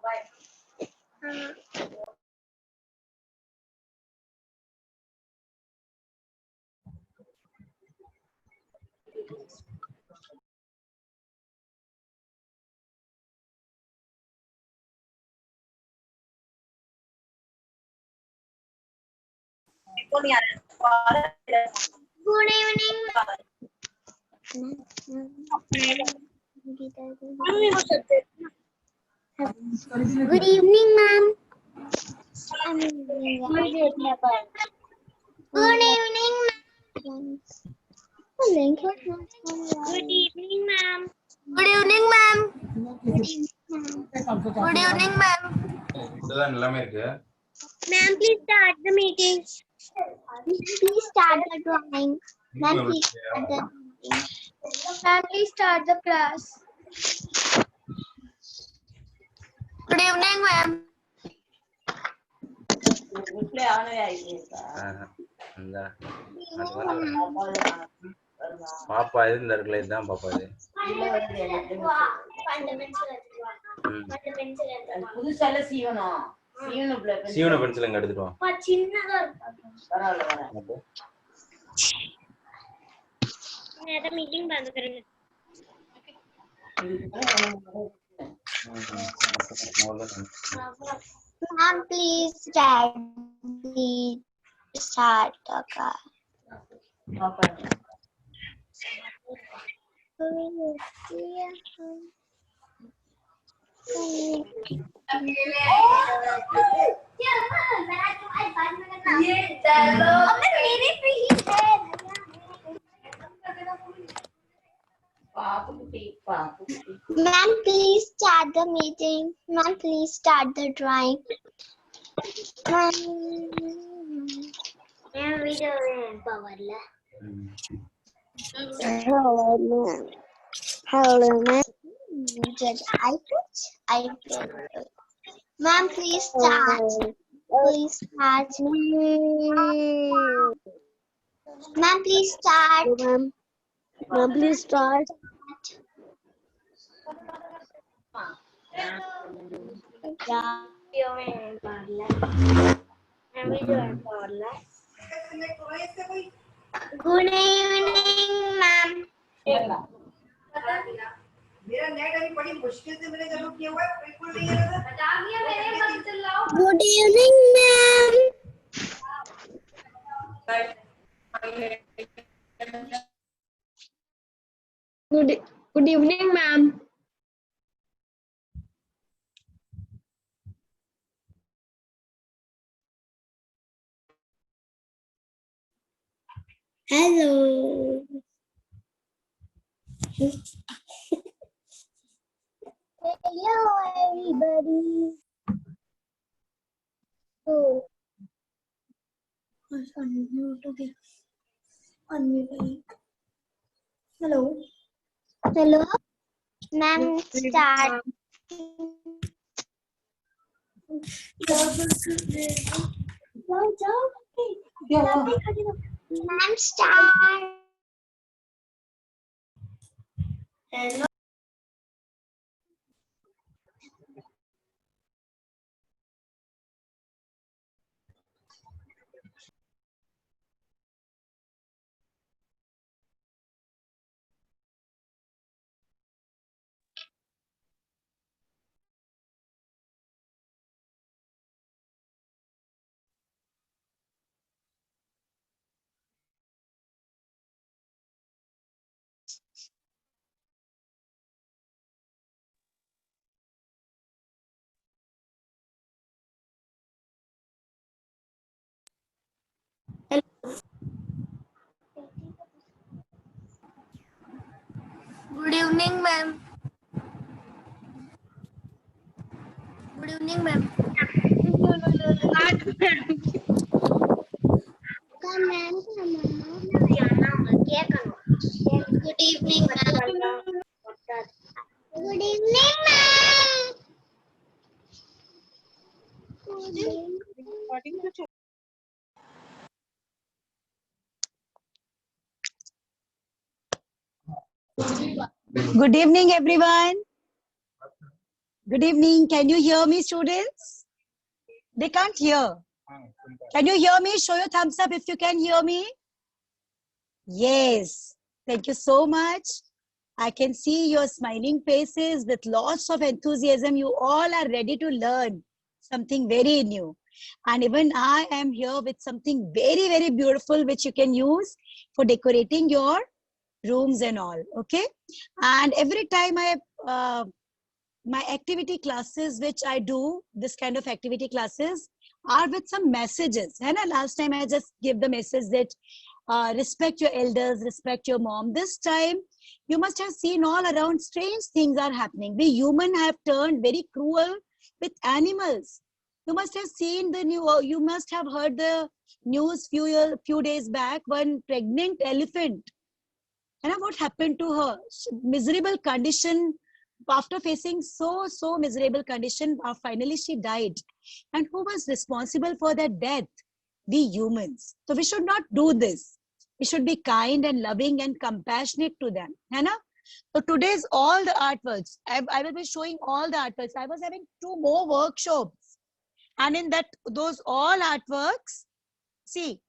Good evening. Good evening, ma'am. Good evening, ma'am. Good evening, ma'am. Good evening, ma'am. Good evening, ma'am. Good evening, ma'am. Ma'am, please start the meeting. Please start the drawing. Ma'am, please start the meeting. Ma'am, please start the class. Good evening, ma'am. பாப்பா இது இந்த இருக்குல்ல இதுதான் பாப்பா இது புதுசால சீவனம் சீவன pencil எங்க எடுத்துட்டு வா சின்னதா இருக்கு மீட்டிங் பாத்துக்கிறேன் Ma'am, please start the class. Ma'am, please start the meeting. Ma'am, please start the drawing. Ma'am, video power la. Hello, ma'am. I put. Ma'am, please start. Please start. Ma'am, please start. Ma'am, please start. Good evening, ma'am. मेरा net अभी बड़ी मुश्किल से मैंने चालू किया हुआ है बिल्कुल नहीं है ना Good evening, ma'am. Good evening, ma'am. Hello. Hello, everybody. Oh. Unmute again. Unmute. Hello. Hello. Ma'am, start. Ma'am, start. Hello. Good evening, ma'am. Good evening, ma'am. Come, ma'am. Good evening, ma'am. Good evening, ma'am. Good evening, everyone. Good evening. Can you hear me, students? They can't hear. Can you hear me? Show your thumbs up if you can hear me. Yes. Thank you so much. I can see your smiling faces with lots of enthusiasm. You all are ready to learn something very new. And even I am here with something very, very beautiful, which you can use for decorating your rooms and all. Okay. And every time my activity classes, which I do, this kind of activity classes are with some messages. And last time I just gave the message that respect your elders, respect your mom. This time you must have seen all around strange things are happening. We human have turned very cruel with animals. You must have seen the you must have heard the news few days back, one pregnant elephant. And what happened to her? Miserable condition. After facing so miserable condition, finally she died. And who was responsible for that death? We humans. So we should not do this. We should be kind and loving and compassionate to them. So today's all the artworks. I will be showing all the artworks. I was having 2 more workshops. And in those all artworks, see.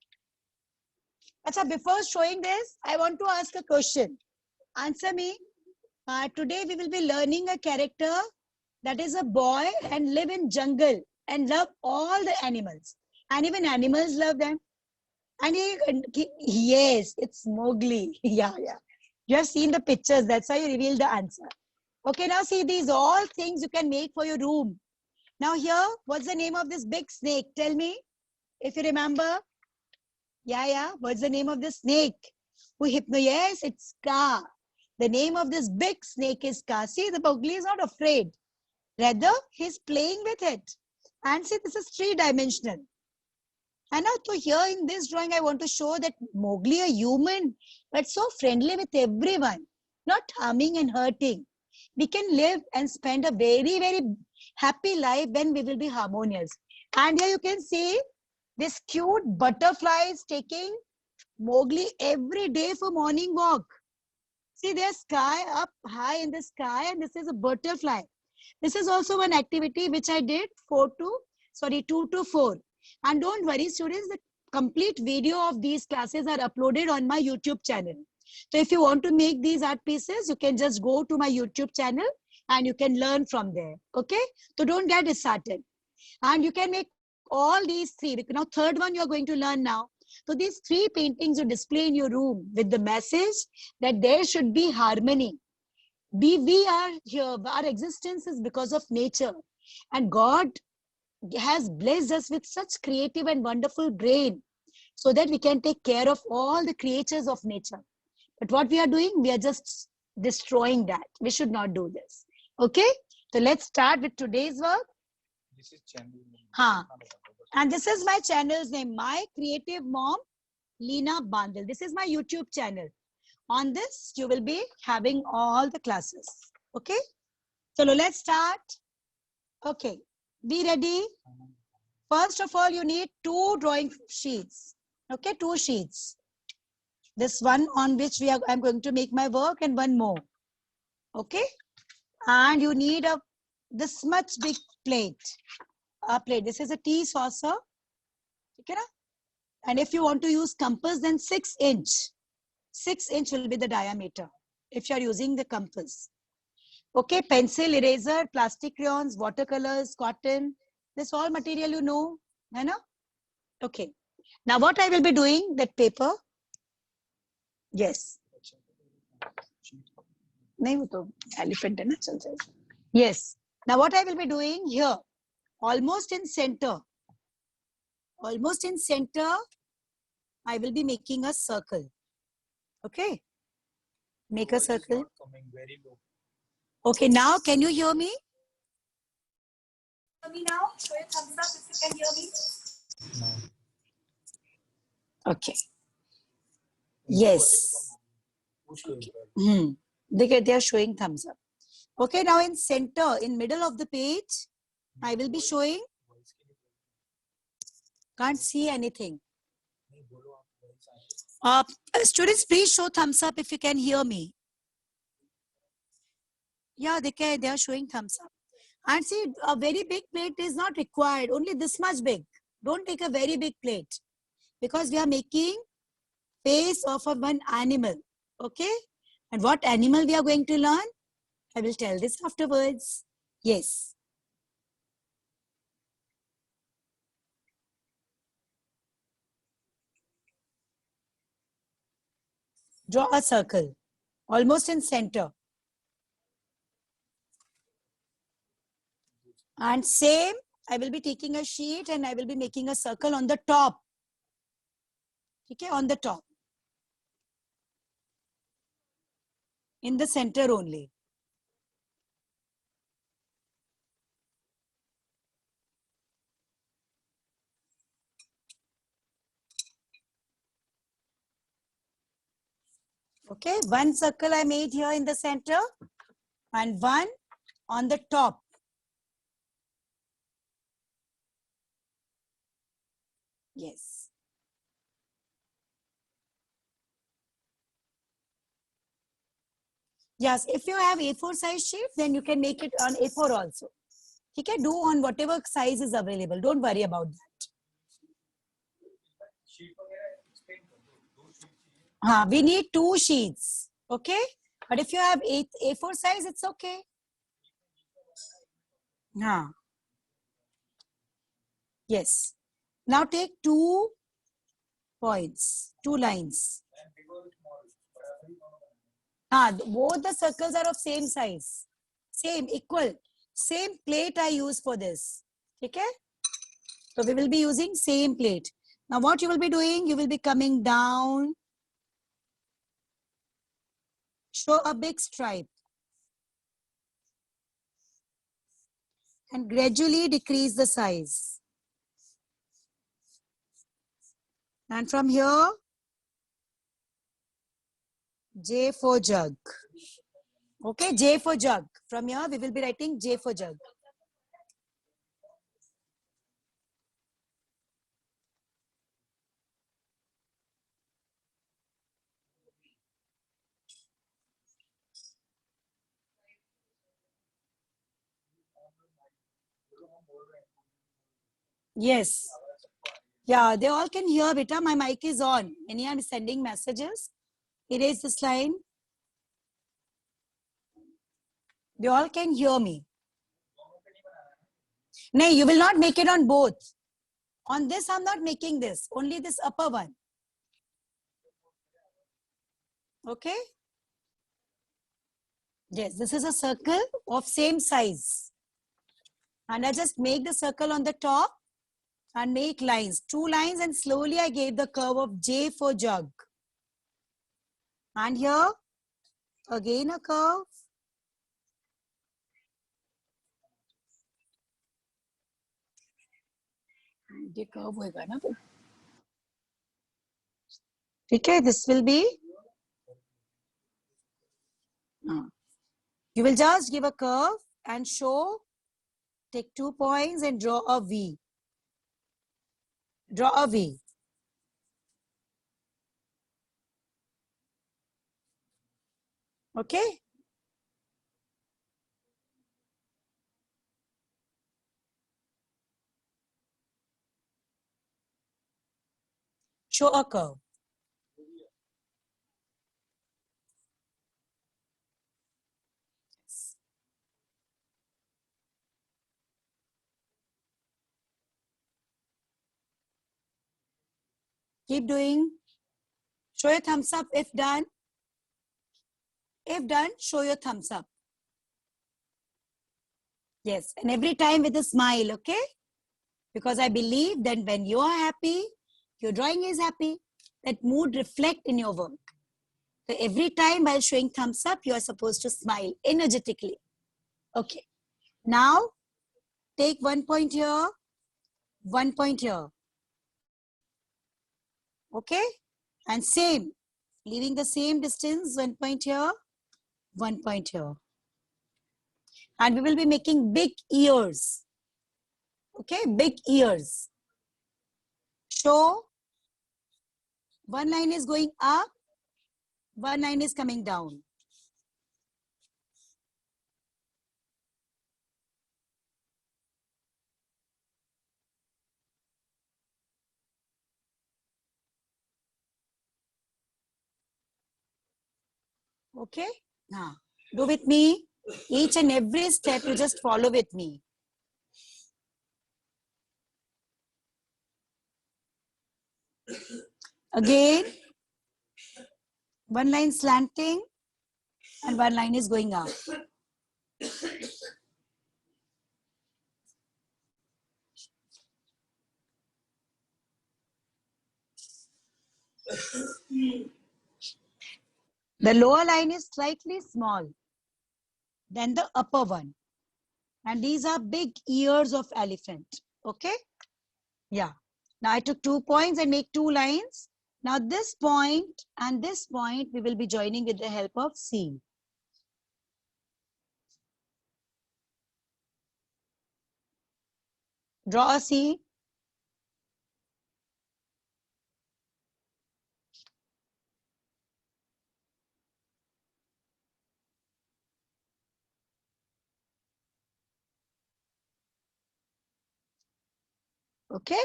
Achha, before showing this, I want to ask a question. Answer me. Today we will be learning a character that is a boy and live in jungle and love all the animals. And even animals love them. And yes, it's Mowgli. Yeah. You have seen the pictures. That's why you revealed the answer. Okay, now see, these all things you can make for your room. Now here, what's the name of this big snake? Tell me, if you remember. Yeah. What's the name of this snake? Yes, it's Kaa. The name of this big snake is Kaa. See, the Mowgli is not afraid. Rather, he's playing with it. And see, this is 3-dimensional. And now, so here in this drawing, I want to show that Mowgli, a human, but so friendly with everyone, not harming and hurting. We can live and spend a very, very happy life when we will be harmonious. And here you can see this cute butterfly is taking Mowgli every day for morning walk. See, there's sky up high in the sky, and this is a butterfly. This is also one activity which I did 2 to 4. And don't worry, students, the complete video of these classes are uploaded on my YouTube channel. So if you want to make these art pieces, you can just go to my YouTube channel and you can learn from there. Okay? So don't get started. And you can make all these 3. Now, third one you are going to learn now. So these 3 paintings you display in your room with the message that there should be harmony. We are here. Our existence is because of nature. And God has blessed us with such creative and wonderful brain so that we can take care of all the creatures of nature. But what we are doing, we are just destroying that. We should not do this. Okay? So let's start with today's work. This is channel. And this is my channel's name, My Creative Mom, Leena Bandel. This is my YouTube channel. On this, you will be having all the classes. Okay? So let's start. Okay. Be ready. First of all, you need 2 drawing sheets. Okay, 2 sheets. This one on which I'm going to make my work, and 1 more. Okay? And you need this much big plate. A plate. This is a tea saucer. Okay, and if you want to use compass, then 6 inch. 6 inch will be the diameter if you are using the compass. Okay, pencil, eraser, plastic crayons, watercolors, cotton. This all material you know. Okay. Now what I will be doing, that paper. Yes. Elephant. Yes. Now what I will be doing here, almost in center, I will be making a circle. Okay. Make a circle. Okay, now can you hear me? Hear me now? Show your thumbs up if you can hear me. Okay. Yes. They are showing thumbs up. Okay, now in center, in middle of the page, I will be showing. Can't see anything. Students, please show thumbs up if you can hear me. Yeah, they are showing thumbs up. And see, a very big plate is not required, only this much big. Don't take a very big plate because we are making face of one animal. Okay? And what animal we are going to learn? I will tell this afterwards. Yes. Draw a circle, almost in center. And same, I will be taking a sheet and I will be making a circle on the top. Okay, on the top. In the center only. Okay, one circle I made here in the center and one on the top. Yes. Yes, if you have A4 size sheet, then you can make it on A4 also. You can do on whatever size is available. Don't worry about that. We need 2 sheets. Okay. But if you have A4 size, it's okay. Yes. Now take 2 points, 2 lines. Both the circles are of same size. Same, equal. Same plate I use for this. Okay? So we will be using same plate. Now what you will be doing, you will be coming down. Show a big stripe. And gradually decrease the size. And from here, J for jug. Okay, J for jug. From here, we will be writing J for jug. Yes. Yeah, they all can hear, beta. My mic is on. Anyone is sending messages? Erase this line. They all can hear me. No, you will not make it on both. On this, I'm not making this. Only this upper one. Okay? Yes, this is a circle of same size. And I just make the circle on the top and make lines. 2 lines and slowly I gave the curve of J for jug. And here, again a curve. ये curve होगा ना? Okay, this will be. You will just give a curve and show. Take 2 points and draw a V. Draw a V. Okay. Show a curve. Keep doing. Show your thumbs up if done. If done, show your thumbs up. Yes, and every time with a smile, okay? Because I believe that when you are happy, your drawing is happy. That mood reflect in your work. So every time while showing thumbs up, you are supposed to smile energetically. Okay. Now, take 1 point here, 1 point here. Okay? And same, leaving the same distance, 1 point here, 1 point here. And we will be making big ears. Okay, big ears. Show 1 line is going up, 1 line is coming down. Okay? Do with me. Each and every step you just follow with me. Again, one line slanting and one line is going up. The lower line is slightly small than the upper one. And these are big ears of elephant. Okay? Yeah. Now I took 2 points and make 2 lines. Now this point and this point we will be joining with the help of C. Draw a C. Okay?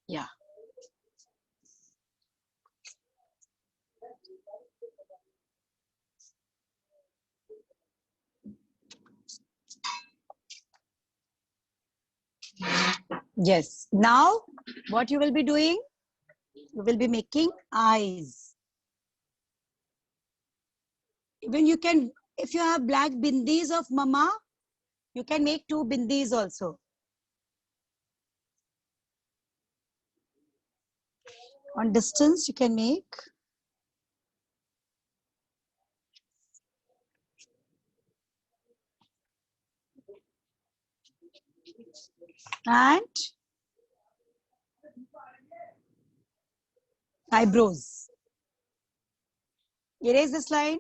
Yeah. Yes. Now, what you will be doing? You will be making eyes. Even you can, if you have black bindis of mama, you can make 2 bindis also. On distance, you can make. And eyebrows. Erase this line.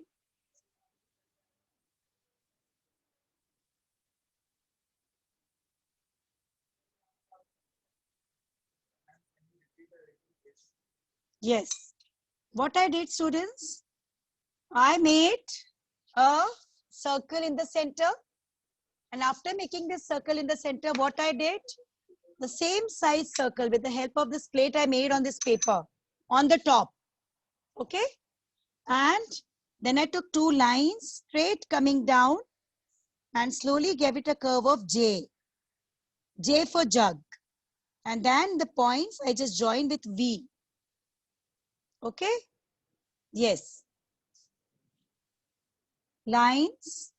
Yes. What I did, students, I made a circle in the center. And after making this circle in the center, what I did, the same size circle with the help of this plate I made on this paper on the top. Okay. And then I took 2 lines straight coming down and slowly gave it a curve of J. J for jug. And then the points I just joined with V. Okay. Yes. Lines.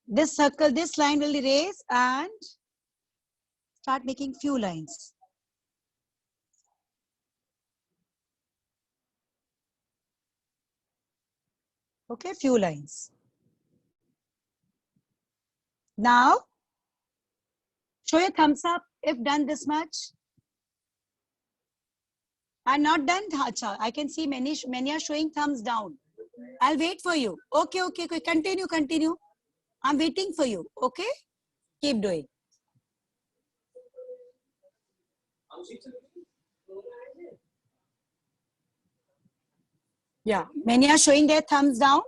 This circle, this line will erase and start making few lines. Okay, few lines. Now, show your thumbs up if done this much. And not done, Hacha. I can see many are showing thumbs down. I'll wait for you. Okay, okay, okay. Continue. I'm waiting for you. Okay? Keep doing. Yeah, many are showing their thumbs down.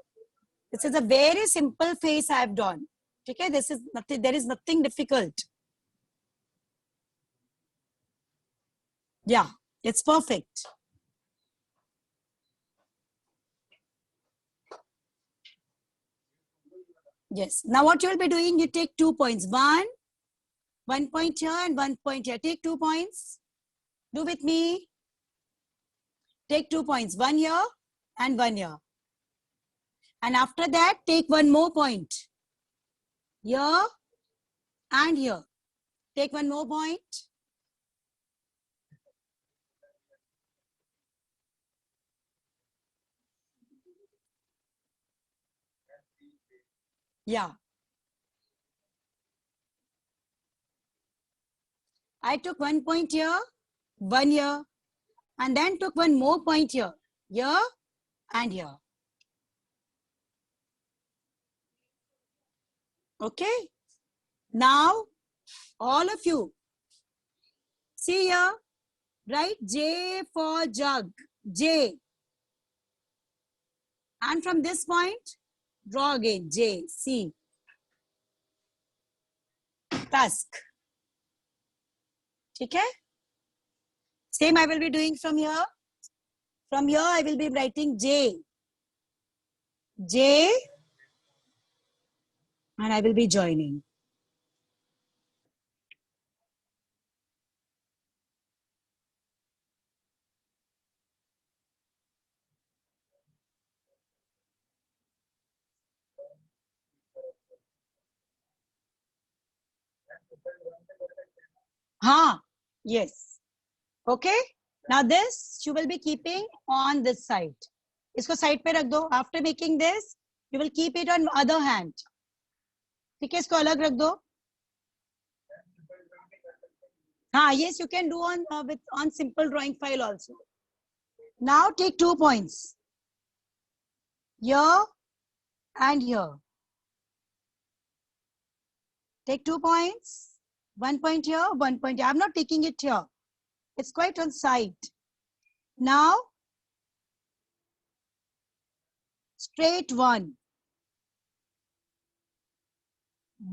This is a very simple face I've done. Okay, this is nothing, there is nothing difficult. Yeah, it's perfect. Yes. Now what you will be doing, you take 2 points. 1 point here and 1 point here. Take 2 points. Do with me. Take 2 points. 1 here and 1 here. And after that, take 1 more point. Here and here. Take 1 more point. Yeah. I took 1 point here, 1 here, and then took 1 more point here and here. Okay. Now, all of you, see here, write J for jug, J. And from this point, Draw again. J, C. Tusk. Okay? Same I will be doing from here. From here I will be writing J. J. And I will be joining. Yes. Okay. Now this you will be keeping on this side. इसको side पे रख दो. After making this, you will keep it on other hand. ठीक है, इसको अलग रख दो. Yes, you can do on simple drawing file also. Now take 2 points. Here and here. Take 2 points. 1 point here, 1 point here. I'm not taking it here. It's quite on side. Now, straight 1.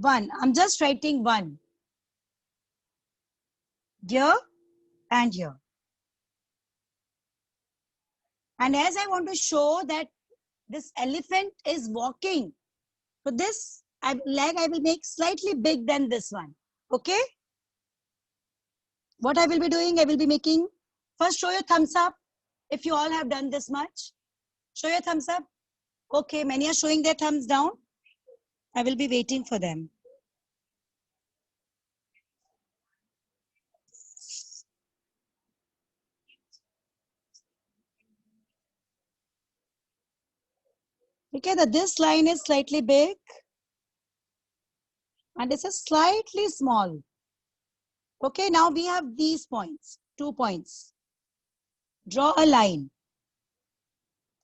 1. I'm just writing 1. Here and here. And as I want to show that this elephant is walking, so this leg I will make slightly big than this one. Okay? What I will be doing, I will be making, first show your thumbs up if you all have done this much. Show your thumbs up. Okay, many are showing their thumbs down. I will be waiting for them. Okay, this line is slightly big and this is slightly small. Okay, now we have these points, 2 points. Draw a line,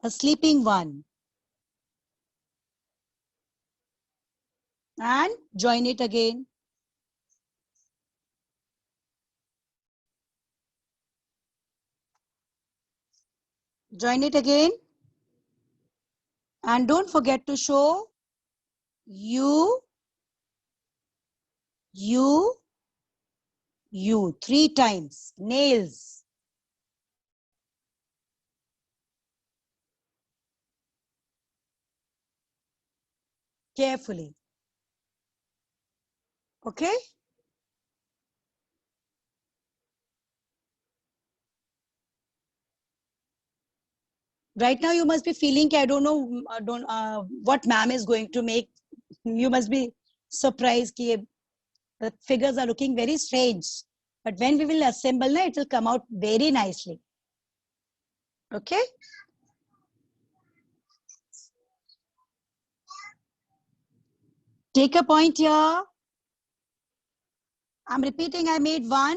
a sleeping one, and join it again. Join it again. And don't forget to show U, 3 times. Nails. Carefully. Okay? Right now you must be feeling, I don't know what ma'am is going to make. You must be surprised that the figures are looking very strange. But when we will assemble, it will come out very nicely. Okay? Take a point here. I'm repeating, I made 1,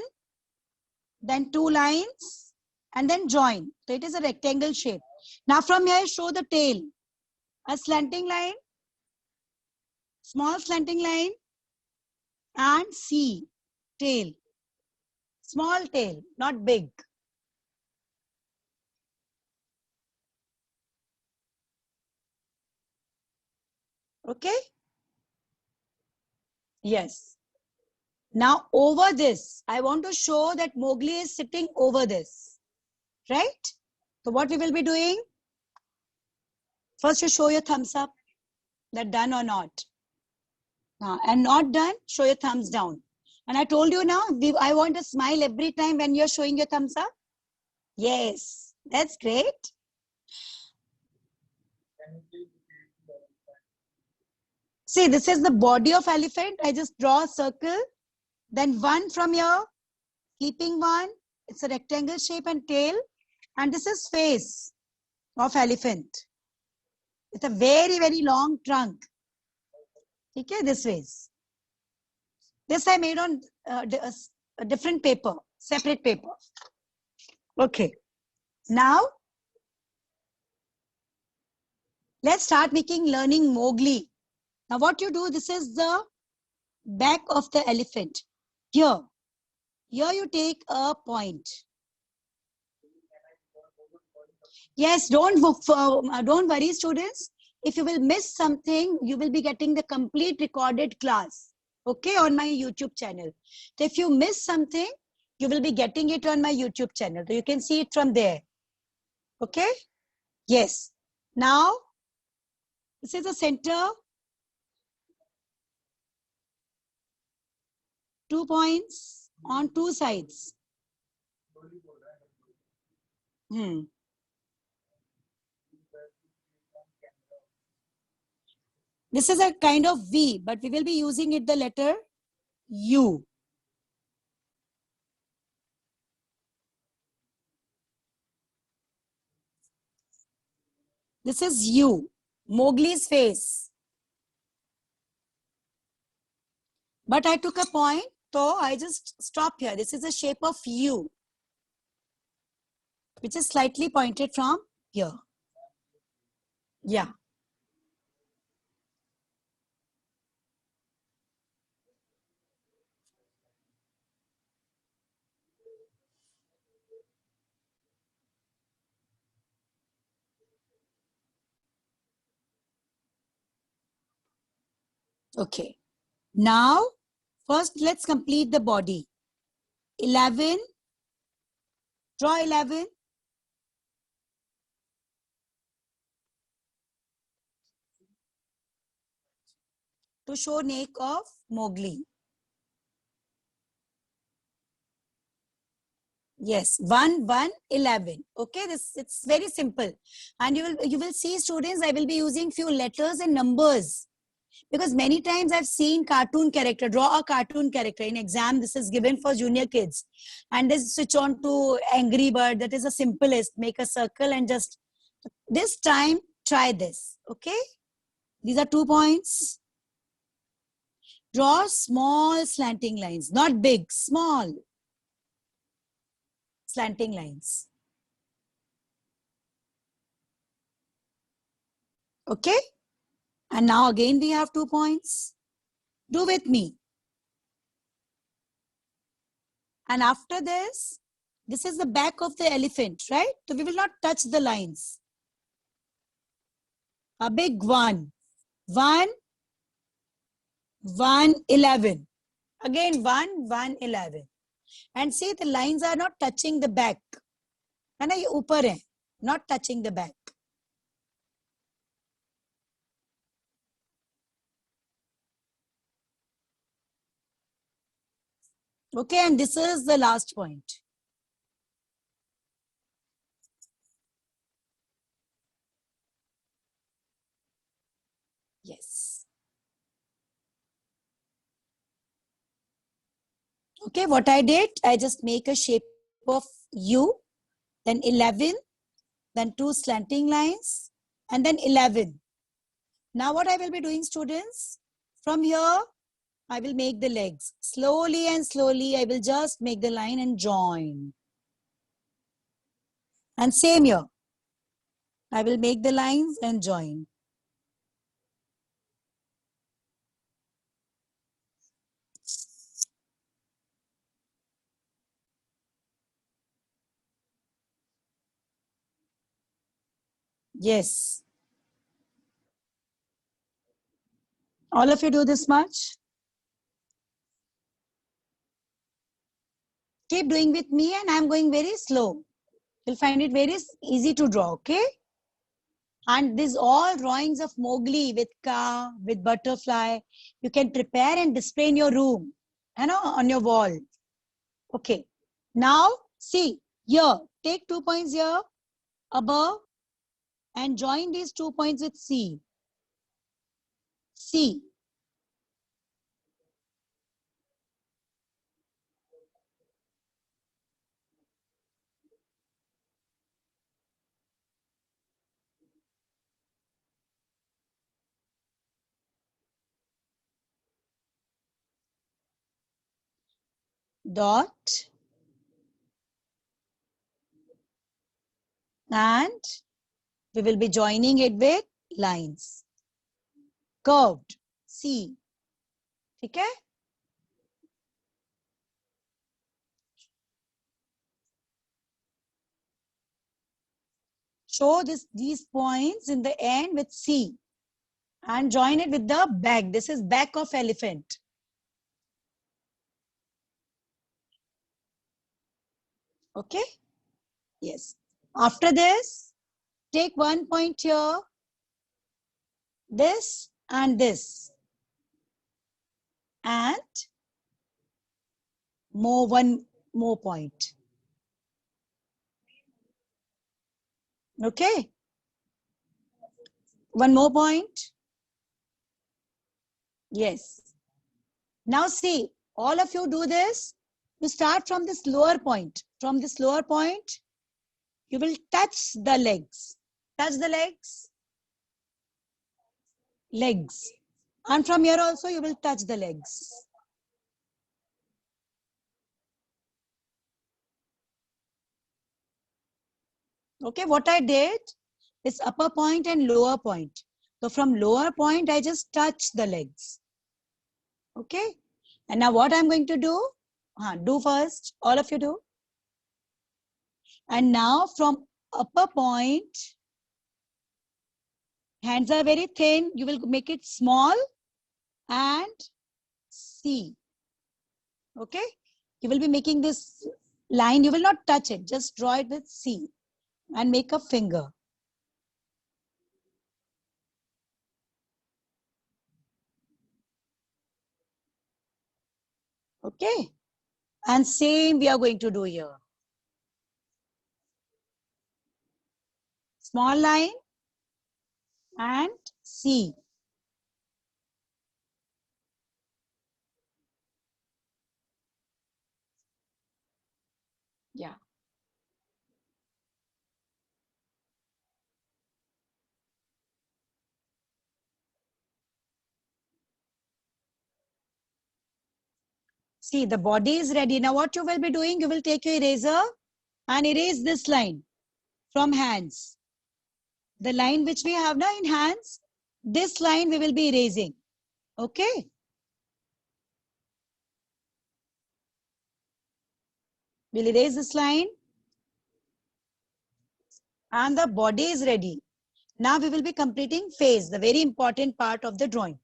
then 2 lines, and then join. So it is a rectangle shape. Now from here, show the tail. A slanting line, small slanting line, and C, tail. Small tail, not big. Okay? Yes. Now over this, I want to show that Mowgli is sitting over this. Right? So what we will be doing? First you show your thumbs up. That done or not. And not done, show your thumbs down. And I told you now, I want a smile every time when you're showing your thumbs up. Yes, that's great. See, this is the body of elephant. I just draw a circle. Then 1 from here, sleeping 1. It's a rectangle shape and tail. And this is face of elephant. It's a very, very long trunk. Okay, this ways. This I made on a different paper, separate paper. Okay. Now, let's start learning Mowgli. Now what you do, this is the back of the elephant. Here you take a point. Yes, don't worry, students. if you will miss something, you will be getting the complete recorded class, okay, on my YouTube channel. So if you miss something, you will be getting it on my YouTube channel. So you can see it from there. Okay? Yes. Now, this is the center. 2 points on 2 sides. This is a kind of V, but we will be using it the letter U. This is U, Mowgli's face. But I took a point, so I just stop here. This is the shape of U, which is slightly pointed from here. Yeah. Okay. Now, first let's complete the body. 11. Draw 11. To show neck of Mowgli. Yes, 1, 1, 11. Okay, it's very simple. And you will see, students, I will be using few letters and numbers. Because many times I've seen cartoon character, draw a cartoon character. In exam, this is given for junior kids. And they switch on to Angry Bird. That is the simplest. Make a circle and just, this time, try this. Okay? These are 2 points. Draw small slanting lines. Not big, small slanting lines. Okay? And now again we have 2 points. Do with me. And after this is the back of the elephant, right? So we will not touch the lines. A big 1. 1, 1, 11. Again 1, 1, 11. And see, the lines are not touching the back. And ye upar hai, not touching the back. Okay, and this is the last point. Yes. Okay, what I did, I just make a shape of U, then 11, then 2 slanting lines, and then 11. Now what I will be doing, students, from here, I will make the legs. Slowly and slowly, I will just make the line and join. And same here. I will make the lines and join. Yes. All of you do this much? Keep doing with me, and I'm going very slow. You'll find it very easy to draw, okay? And these all drawings of Mowgli with car, with butterfly, you can prepare and display in your room, on your wall. Okay. Now, see, here, take 2 points here, above, and join these 2 points with C. C. Dot. And we will be joining it with lines. Curved. C. Okay? Show these points in the end with C. and join it with the back. This is back of elephant. Okay? Yes. After this, take 1 point here, this and this, and one more point. Okay? One more point. Yes. Now see, all of you do this. You start from this lower point. From this lower point, you will touch the legs. Touch the legs. Legs. And from here also, you will touch the legs. Okay, what I did is upper point and lower point. So from lower point, I just touch the legs. Okay. And now what I'm going to do? Do first. All of you do. And now from upper point, hands are very thin. You will make it small and C. Okay. You will be making this line. You will not touch it. Just draw it with C and make a finger. Okay. And same we are going to do here. Small line and C. Yeah. See, the body is ready. Now what you will be doing, you will take your eraser and erase this line from hands. The line which we have now in hands, this line we will be erasing. Okay. We'll erase this line. And the body is ready. Now we will be completing face, the very important part of the drawing.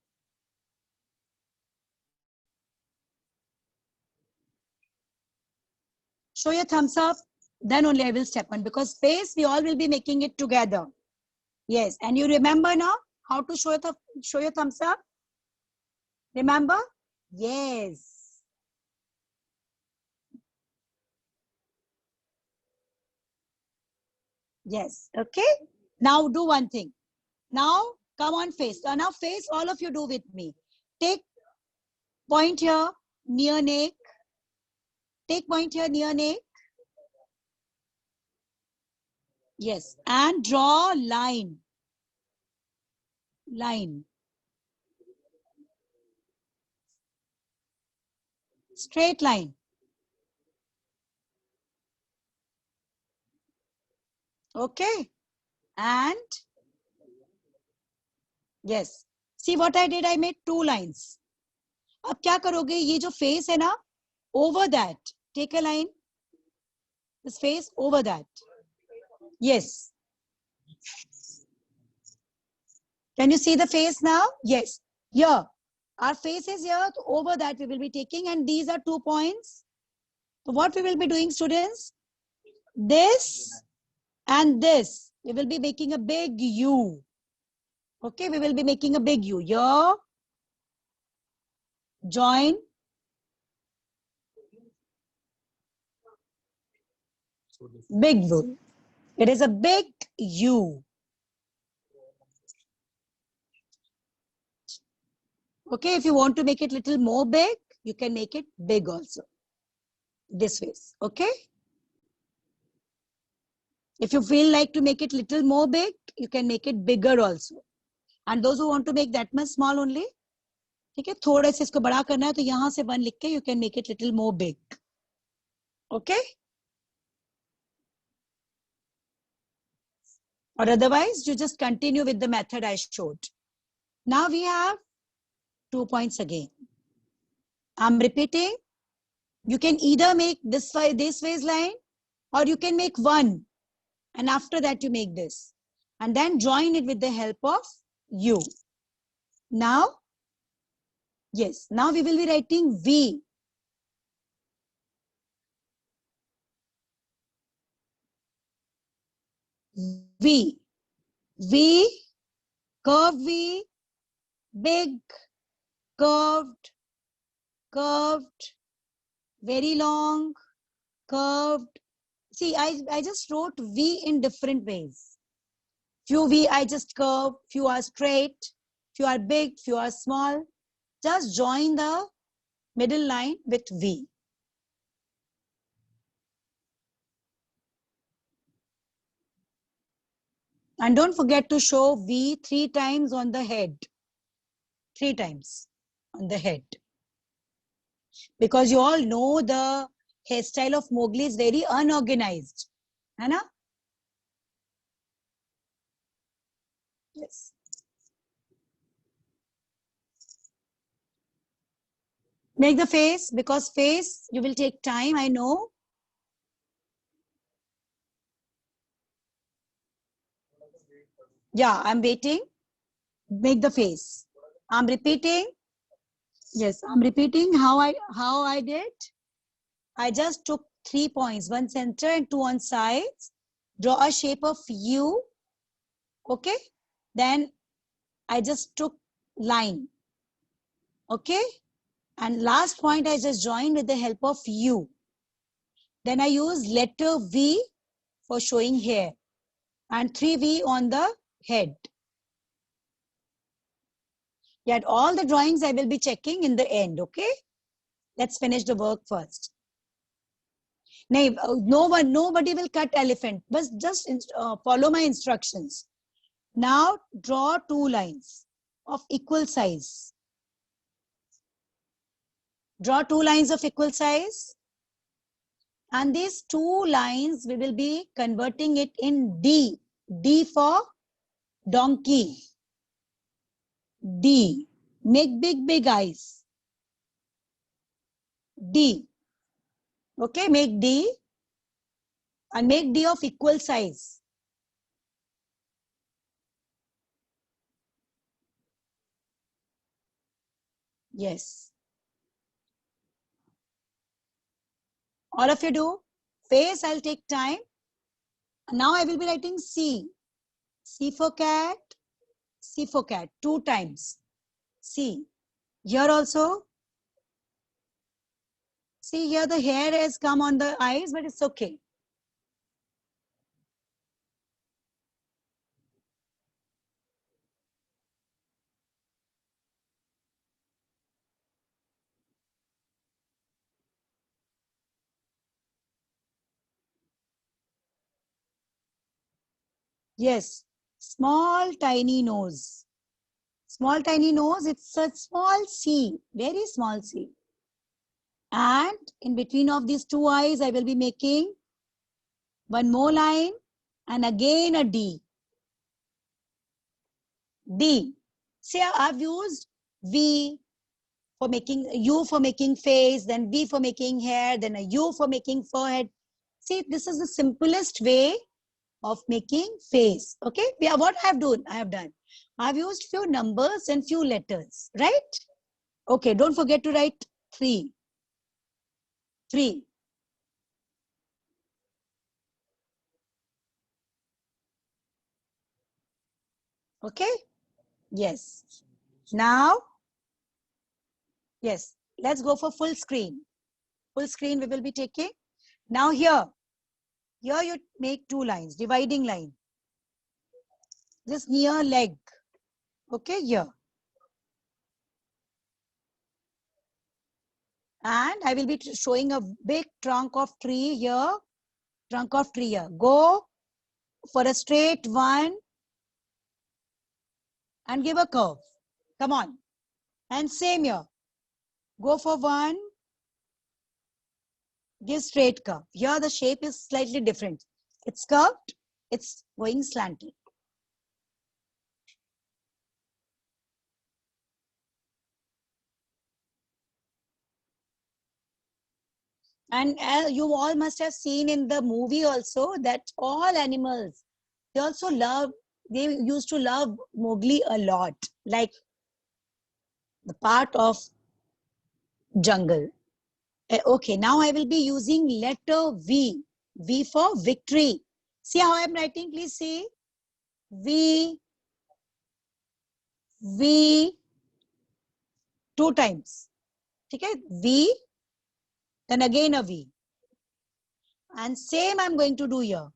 Show your thumbs up, then only I will step on, because face we all will be making it together. Yes, and you remember now how to show your thumbs up? Remember? Yes. Yes, okay. Now do one thing. Now come on face. So now face, all of you do with me. Take point here near neck. Take point here near neck. Yes, and draw line. Line. Straight line. Okay. And yes. See what I did? I made 2 lines. अब क्या करोगे? ये जो face है ना, over that. Take a line. This face over that. Yes. Can you see the face now? Yes. Here. Our face is here. So over that we will be taking, and these are 2 points. So what we will be doing, students? This and this. We will be making a big U. Okay, we will be making a big U. Here. Join. Big U. It is a big U. Okay, if you want to make it little more big, you can make it big also. This way. Okay. If you feel like to make it little more big, you can make it bigger also. And those who want to make that much small only, ठीक है, थोड़े से इसको बड़ा करना है तो यहाँ से 1 लिख के you can make it little more big. Okay. Or otherwise, you just continue with the method I showed. Now we have 2 points again. I'm repeating. You can either make this phase line, or you can make 1. And after that, you make this. And then join it with the help of U. Now, yes, now we will be writing V. V. V, curved V, big, curved, curved, very long, curved. See, I just wrote V in different ways. Few V I just curve, few are straight, few are big, few are small. Just join the middle line with V. And don't forget to show V 3 times on the head. 3 times on the head. Because you all know the hairstyle of Mowgli is very unorganized. Hai na? Yes. Make the face, because face you will take time, I know. Yeah, I'm waiting. Make the face. I'm repeating. Yes, I'm repeating how I did. I just took 3 points, one center and 2 on sides. Draw a shape of U. Okay. Then I just took line. Okay. And last point I just joined with the help of U. Then I use letter V for showing hair and 3V on the head. Yet all the drawings I will be checking in the end. Okay. Let's finish the work first. Nobody will cut elephant, but just follow my instructions. Now draw 2 lines of equal size. Draw 2 lines of equal size. And these 2 lines, we will be converting it in D. D for donkey. D. Make big eyes. D. Okay, make D. And make D of equal size. Yes. All of you do. Face, I'll take time. Now I will be writing C. C for cat. C for cat. 2 times. C. Here also. See, here the hair has come on the eyes, but it's okay. Yes, small tiny nose. Small tiny nose, it's a small C, very small C. And in between of these 2 eyes, I will be making one more line and again a D. D. See, I've used V for making, U for making face, then V for making hair, then a U for making forehead. See, this is the simplest way of making face. Okay, yeah, what I have done, I've used few numbers and few letters, right? Okay, don't forget to write 3. Okay, yes. Now, yes, let's go for full screen. Full screen we will be taking. Now here you make 2 lines, dividing line. This near leg. Okay, here. And I will be showing a big trunk of tree here. Trunk of tree here. Go for a straight one and give a curve. Come on. And same here. Go for one. Give straight curve. Here the shape is slightly different. It's curved. It's going slanted. And you all must have seen in the movie also that all animals, they used to love Mowgli a lot. Like the part of jungle. Okay, now I will be using letter V. V for victory. See how I'm writing, please see. V, V, 2 times. Okay, V, then again a V. And same I'm going to do here.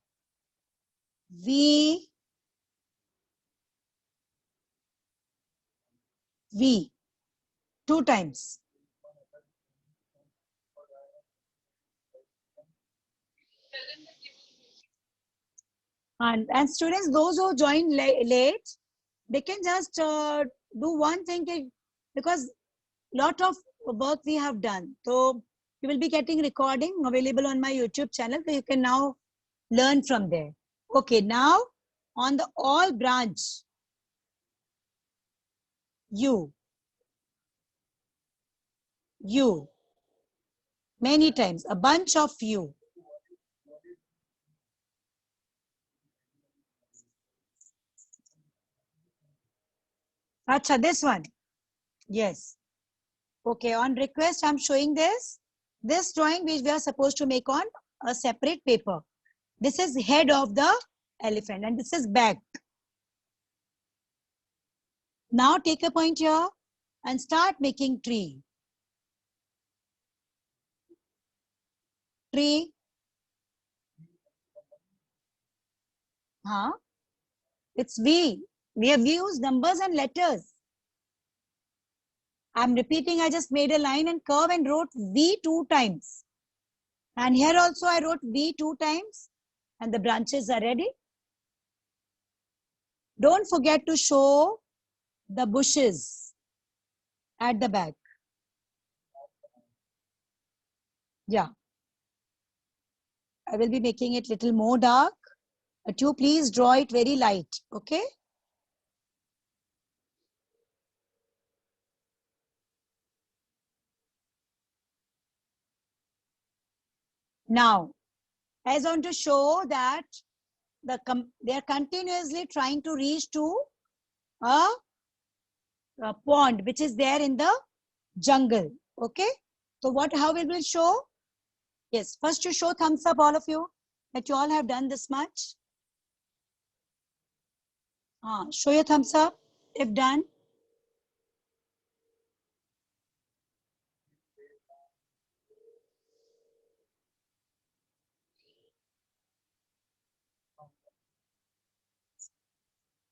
V, V, 2 times. And students, those who join late, they can just do one thing, because lot of work we have done. So you will be getting recording available on my YouTube channel. So you can now learn from there. Okay, now on the all branch, you, many times, a bunch of you. Acha, this one. Yes. Okay, on request, I'm showing this. This drawing which we are supposed to make on a separate paper. This is head of the elephant and this is back. Now take a point here and start making tree. Tree. Huh? It's V. We have used numbers and letters. I'm repeating, I just made a line and curve and wrote V 2 times. And here also I wrote V 2 times and the branches are ready. Don't forget to show the bushes at the back. Yeah. I will be making it little more dark, but you please draw it very light, okay? Now, I want to show that they are continuously trying to reach to a pond which is there in the jungle. Okay, so how we will show? Yes, first you show thumbs up, all of you, that you all have done this much. Show your thumbs up if done.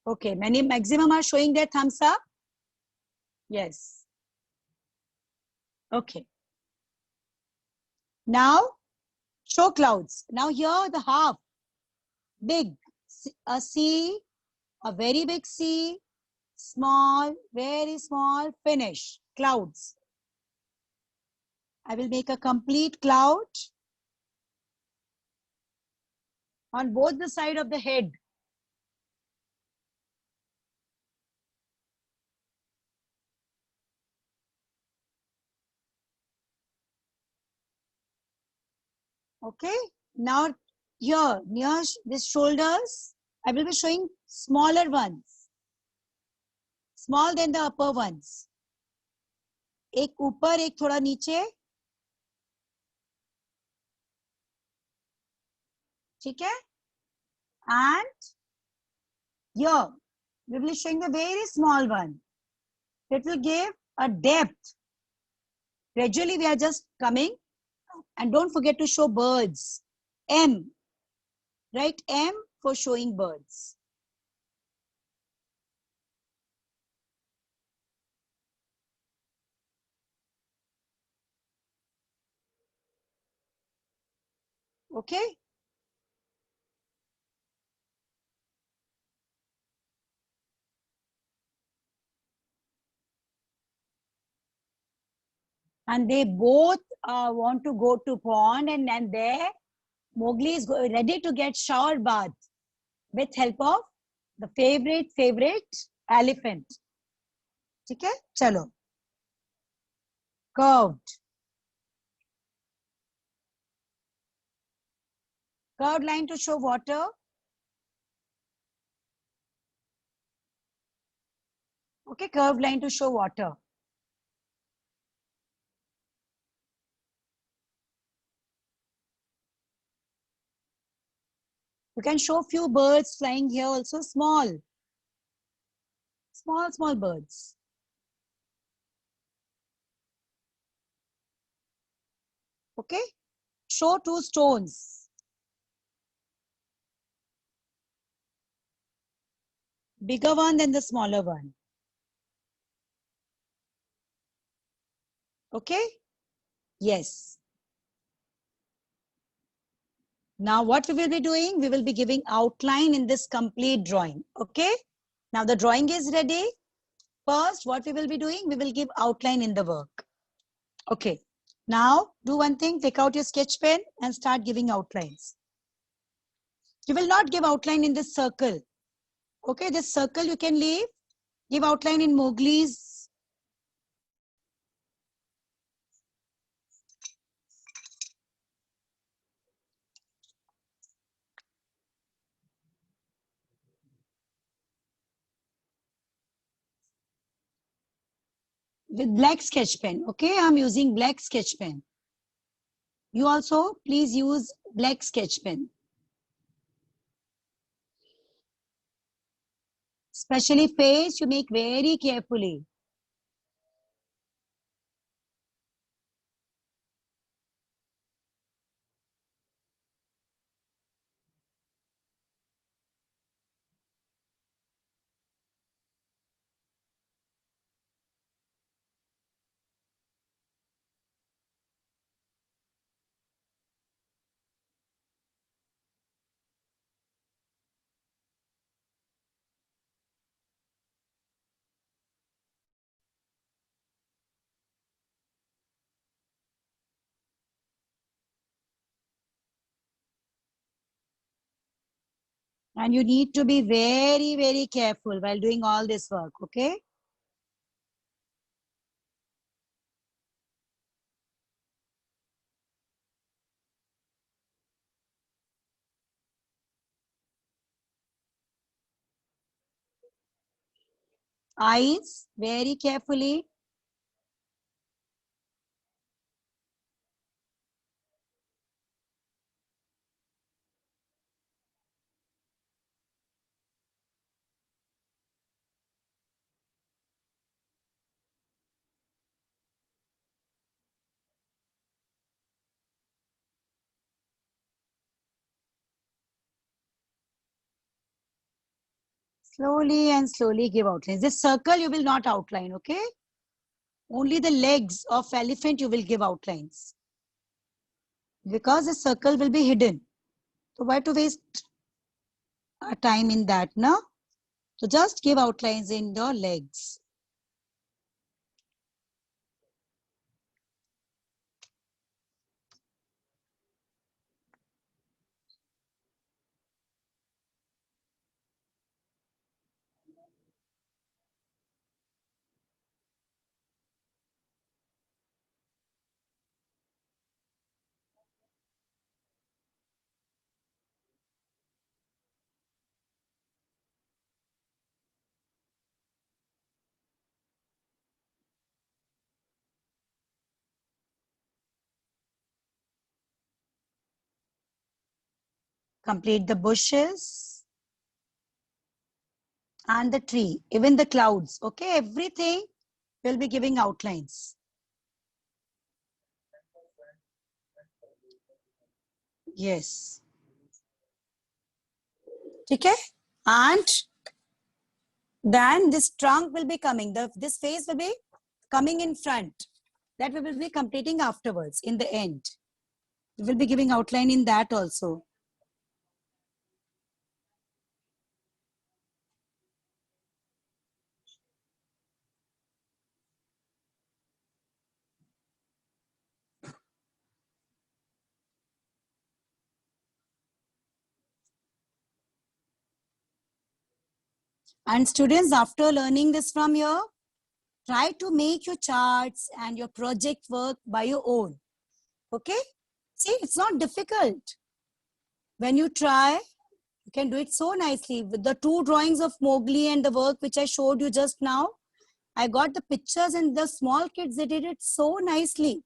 Okay, maximum are showing their thumbs up. Yes. Okay. Now show clouds. Now here the half, big, a sea, a very big sea, small, very small, finish, clouds. I will make a complete cloud on both the side of the head. Okay, now here near this shoulders, I will be showing smaller ones, small than the upper ones. एक ऊपर एक थोड़ा नीचे, ठीक है? And here we will be showing the very small one. It will give a depth. Gradually we are just coming, and don't forget to show birds. M, right? M for showing birds. Okay. And they both want to go to pond, and then there Mowgli is ready to get shower bath with help of the favorite elephant. ठीक है? चलो. Curved. Curved line to show water. Okay, curved line to show water. You can show few birds flying here also, small birds. Okay, show 2 stones. Bigger one than the smaller one. Okay, yes. Now what we will be doing, we will be giving outline in this complete drawing. Okay, now the drawing is ready. First, what we will be doing, we will give outline in the work. Okay, now do one thing, take out your sketch pen and start giving outlines. You will not give outline in this circle. Okay, this circle you can leave. Give outline in Mowgli's. With black sketch pen. Okay, I'm using black sketch pen. You also please use black sketch pen. Especially face, you make very carefully. And you need to be very, very careful while doing all this work, okay? Eyes, very carefully. Slowly and slowly give outlines. This circle you will not outline, okay? Only the legs of elephant you will give outlines. Because the circle will be hidden. So why to waste our time in that, no? So just give outlines in the legs. Complete the bushes and the tree, even the clouds, okay? Everything will be giving outlines. Yes. Okay? And then this trunk will be coming. This face will be coming in front. That we will be completing afterwards in the end. We will be giving outline in that also. And students, after learning this from here, try to make your charts and your project work by your own. Okay? See, it's not difficult. When you try, you can do it so nicely. With the 2 drawings of Mowgli and the work which I showed you just now, I got the pictures and the small kids, they did it so nicely.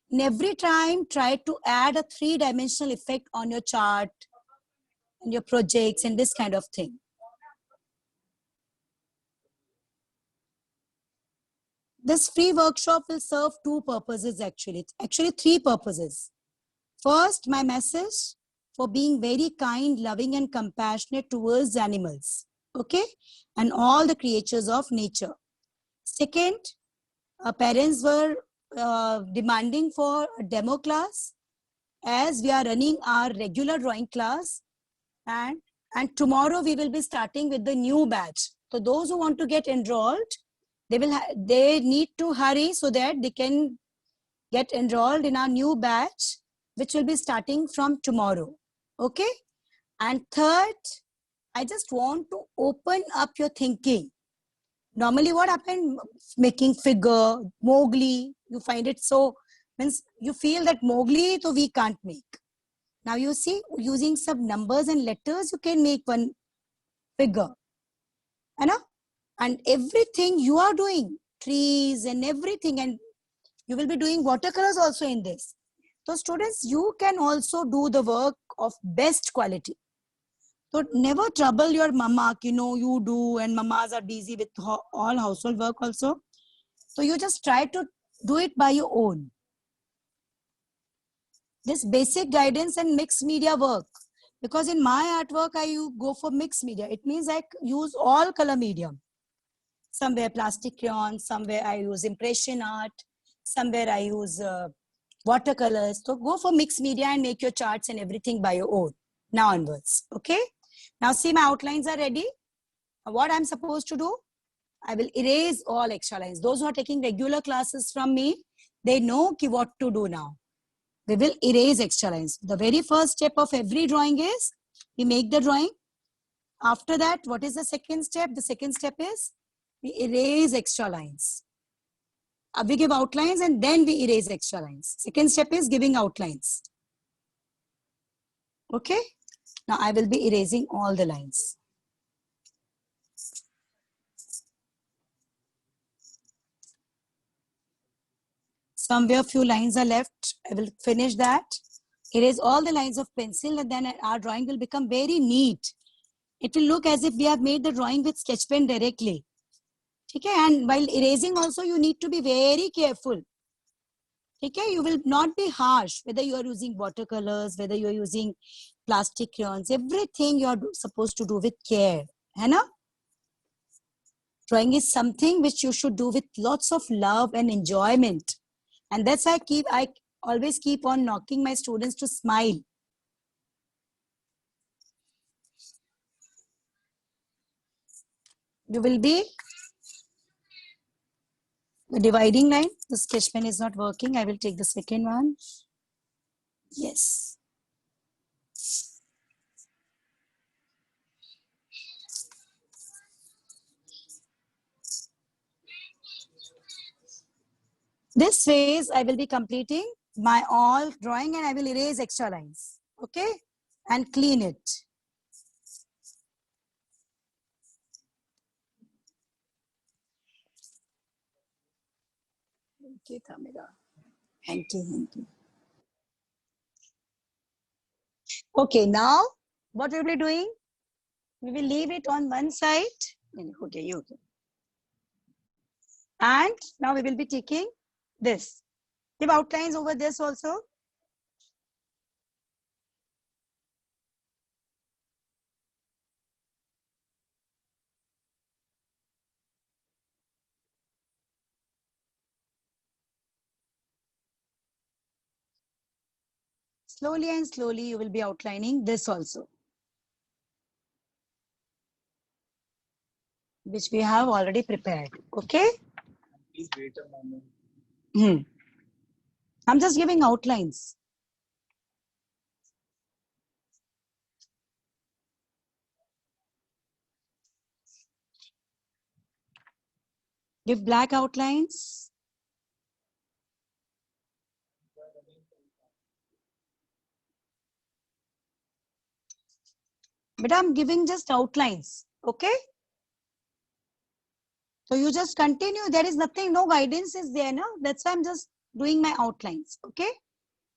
And every time, try to add a 3-dimensional effect on your chart. and your projects and this kind of thing. This free workshop will serve two purposes actually. Actually, three purposes. First, my message for being very kind, loving, and compassionate towards animals, okay, and all the creatures of nature. Second, parents were demanding for a demo class as we are running our regular drawing class, and tomorrow we will be starting with the new batch. So those who want to get enrolled, they need to hurry so that they can get enrolled in our new batch, which will be starting from tomorrow. Okay. And third, I just want to open up your thinking. Normally what happened, making figure, Mowgli, you find it so, means you feel that Mowgli, so we can't make. Now you see, using some numbers and letters, you can make one figure. You know? And everything you are doing, trees and everything, and you will be doing watercolors also in this. So students, you can also do the work of best quality. So never trouble your mama, you do, and mamas are busy with all household work also. So you just try to do it by your own. This basic guidance and mixed media work. Because in my artwork, I go for mixed media. It means I use all color medium. Somewhere plastic crayons, somewhere I use impression art, somewhere I use watercolors. So go for mixed media and make your charts and everything by your own. Now onwards, okay? Now see, my outlines are ready. What I'm supposed to do, I will erase all extra lines. Those who are taking regular classes from me, they know what to do now. We will erase extra lines. The very first step of every drawing is, we make the drawing. After that, what is the second step? The second step is, we erase extra lines. We give outlines and then we erase extra lines. Second step is giving outlines. Okay. Now I will be erasing all the lines. Somewhere few lines are left. I will finish that. Erase all the lines of pencil and then our drawing will become very neat. It will look as if we have made the drawing with sketch pen directly. Okay, and while erasing also, you need to be very careful. Okay, you will not be harsh, whether you are using watercolors, whether you are using plastic crayons, everything you are supposed to do with care. Hana? Drawing is something which you should do with lots of love and enjoyment. And that's why I always keep on knocking my students to smile. You will be the dividing line. The sketch pen is not working. I will take the second one. Yes. This phase, I will be completing my all drawing and I will erase extra lines. Okay. And clean it. Thank you. Okay, now what we will be doing? We will leave it on one side. Okay, you. And now we will be taking this. Give outlines over this also. Slowly and slowly you will be outlining this also, which we have already prepared. Okay. Please wait a moment. I'm just giving outlines. Give black outlines. But I'm giving just outlines. Okay. So you just continue. There is nothing, no guidance is there. No? That's why I'm just doing my outlines. Okay.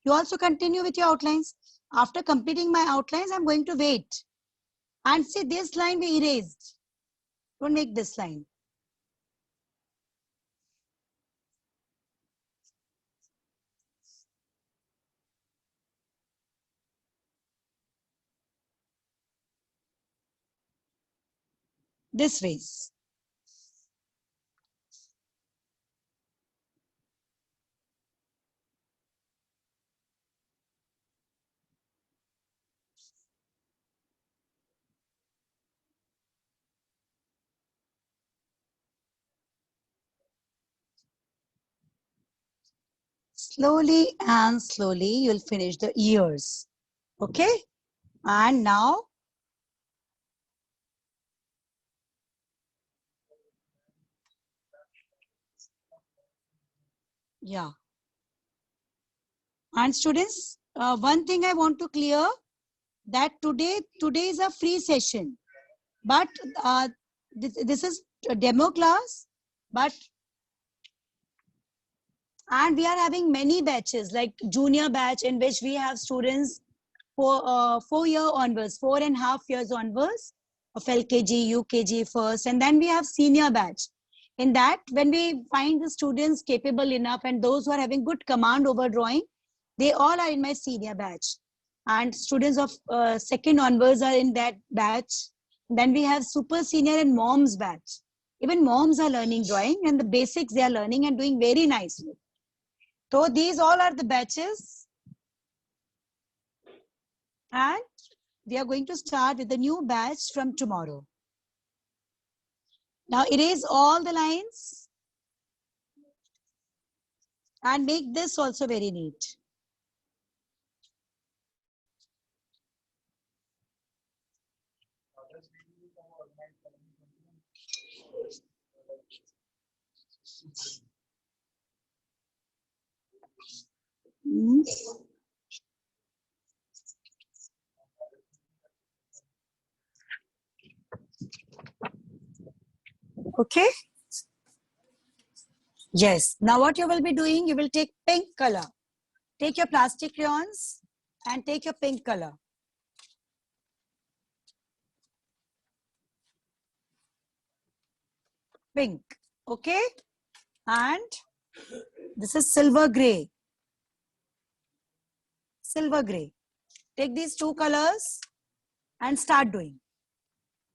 You also continue with your outlines. After completing my outlines, I'm going to wait. And see, this line we erased. Don't make this line. This ways. Slowly and slowly, you'll finish the ears. Okay? And now, yeah. And students, one thing I want to clear, that today is a free session, but this is a demo class, but and we are having many batches like junior batch in which we have students for 4 year onwards, 4.5 years onwards of LKG, UKG first, and then we have senior batch. In that, when we find the students capable enough and those who are having good command over drawing, they all are in my senior batch. And students of second onwards are in that batch. Then we have super senior and moms batch. Even moms are learning drawing, and the basics they are learning and doing very nicely. So these all are the batches. And we are going to start with the new batch from tomorrow. Now erase all the lines and make this also very neat. Okay. Yes. Now what you will be doing, you will take pink color. Take your plastic crayons and take your pink color. Pink. Okay. And this is silver gray. Silver gray. Take these two colors and start doing.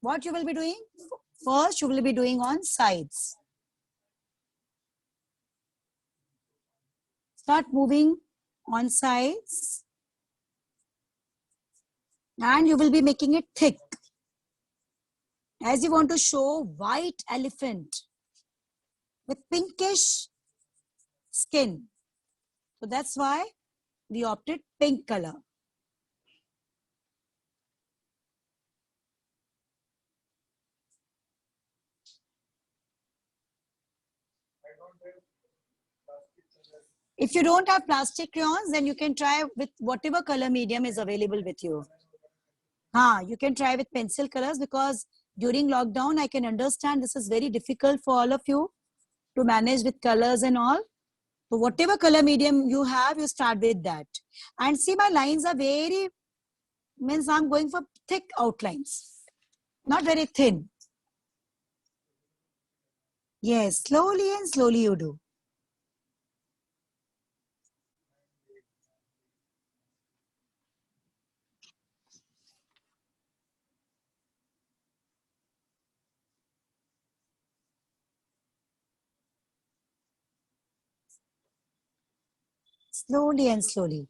What you will be doing? First, you will be doing on sides. Start moving on sides. And you will be making it thick. As you want to show white elephant with pinkish skin. So that's why we opted pink color. If you don't have plastic crayons, then you can try with whatever color medium is available with you. You can try with pencil colors, because during lockdown, I can understand this is very difficult for all of you to manage with colors and all. So whatever color medium you have, you start with that. And see, my lines are very, means I'm going for thick outlines, not very thin. Yes, slowly and slowly you do. Slowly and slowly.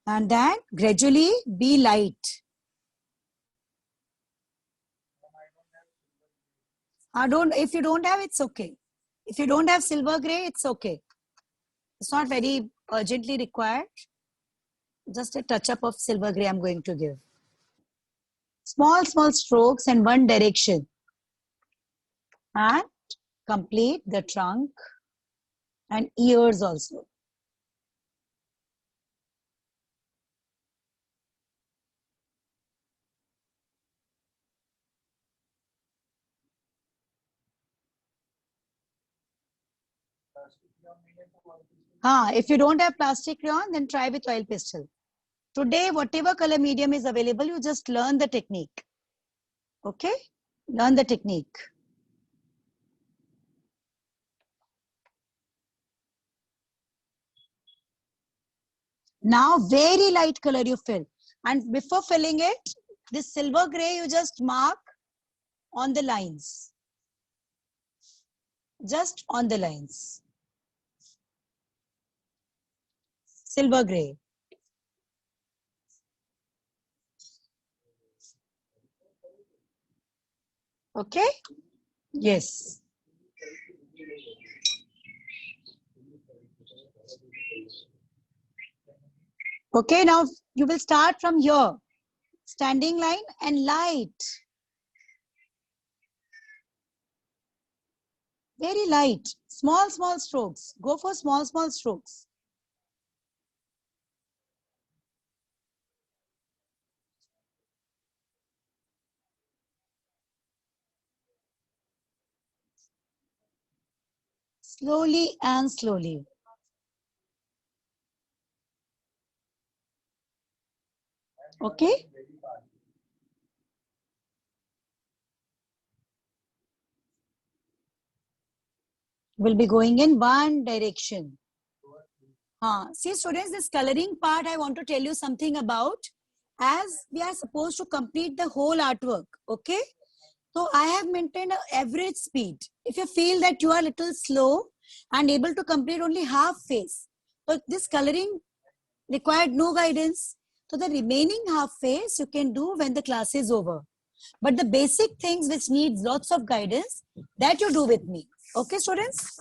And then gradually be light. If you don't have, it's okay. If you don't have silver gray, it's okay. It's not very urgently required. Just a touch up of silver gray I'm going to give. Small, small strokes in one direction. And complete the trunk and ears also. If you don't have plastic crayon, then try with oil pastel. Today, whatever color medium is available, you just learn the technique. Okay, learn the technique. Now very light color you fill, and before filling it, this silver gray you just mark on the lines, just on the lines. Silver gray. Okay, yes. Okay, now you will start from here. Standing line and light. Very light. Small, small strokes. Go for small, small strokes. Slowly and slowly. Okay. We'll be going in one direction. See students, this coloring part I want to tell you something about, as we are supposed to complete the whole artwork. Okay. So I have maintained an average speed. If you feel that you are a little slow and able to complete only half face, so this coloring required no guidance. So the remaining half face you can do when the class is over. But the basic things which needs lots of guidance, that you do with me. Okay, students?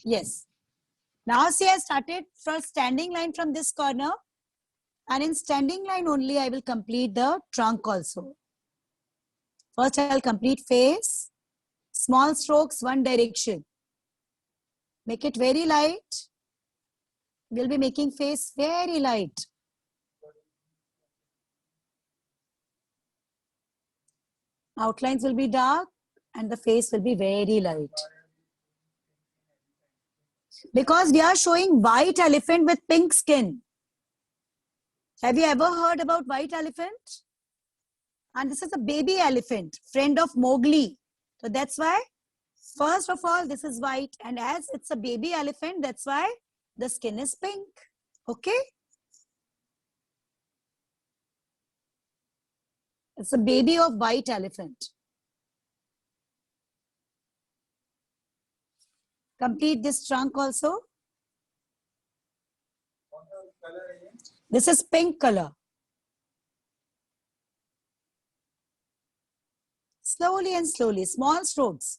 Yes. Now see, I started first standing line from this corner, and in standing line only I will complete the trunk also. First I'll complete face, small strokes, one direction. Make it very light. We'll be making face very light. Outlines will be dark and the face will be very light. Because we are showing white elephant with pink skin. Have you ever heard about white elephant? And this is a baby elephant, friend of Mowgli. So that's why, first of all, this is white. And as it's a baby elephant, that's why the skin is pink. Okay? It's a baby of white elephant. Complete this trunk also. This is pink color. Slowly and slowly, small strokes.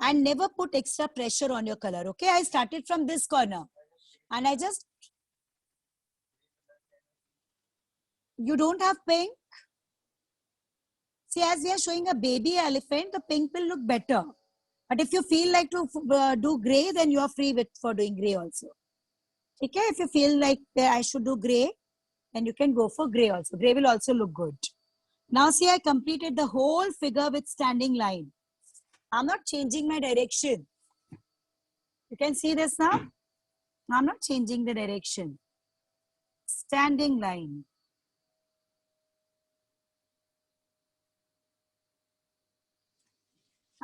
And never put extra pressure on your color. Okay, I started from this corner. And I just, you don't have pink. See, as we are showing a baby elephant, the pink will look better. But if you feel like to do gray, then you are free for doing gray also. Okay, if you feel like I should do gray, then you can go for gray also. Gray will also look good. Now see, I completed the whole figure with standing line. I'm not changing my direction. You can see this now. I'm not changing the direction. Standing line.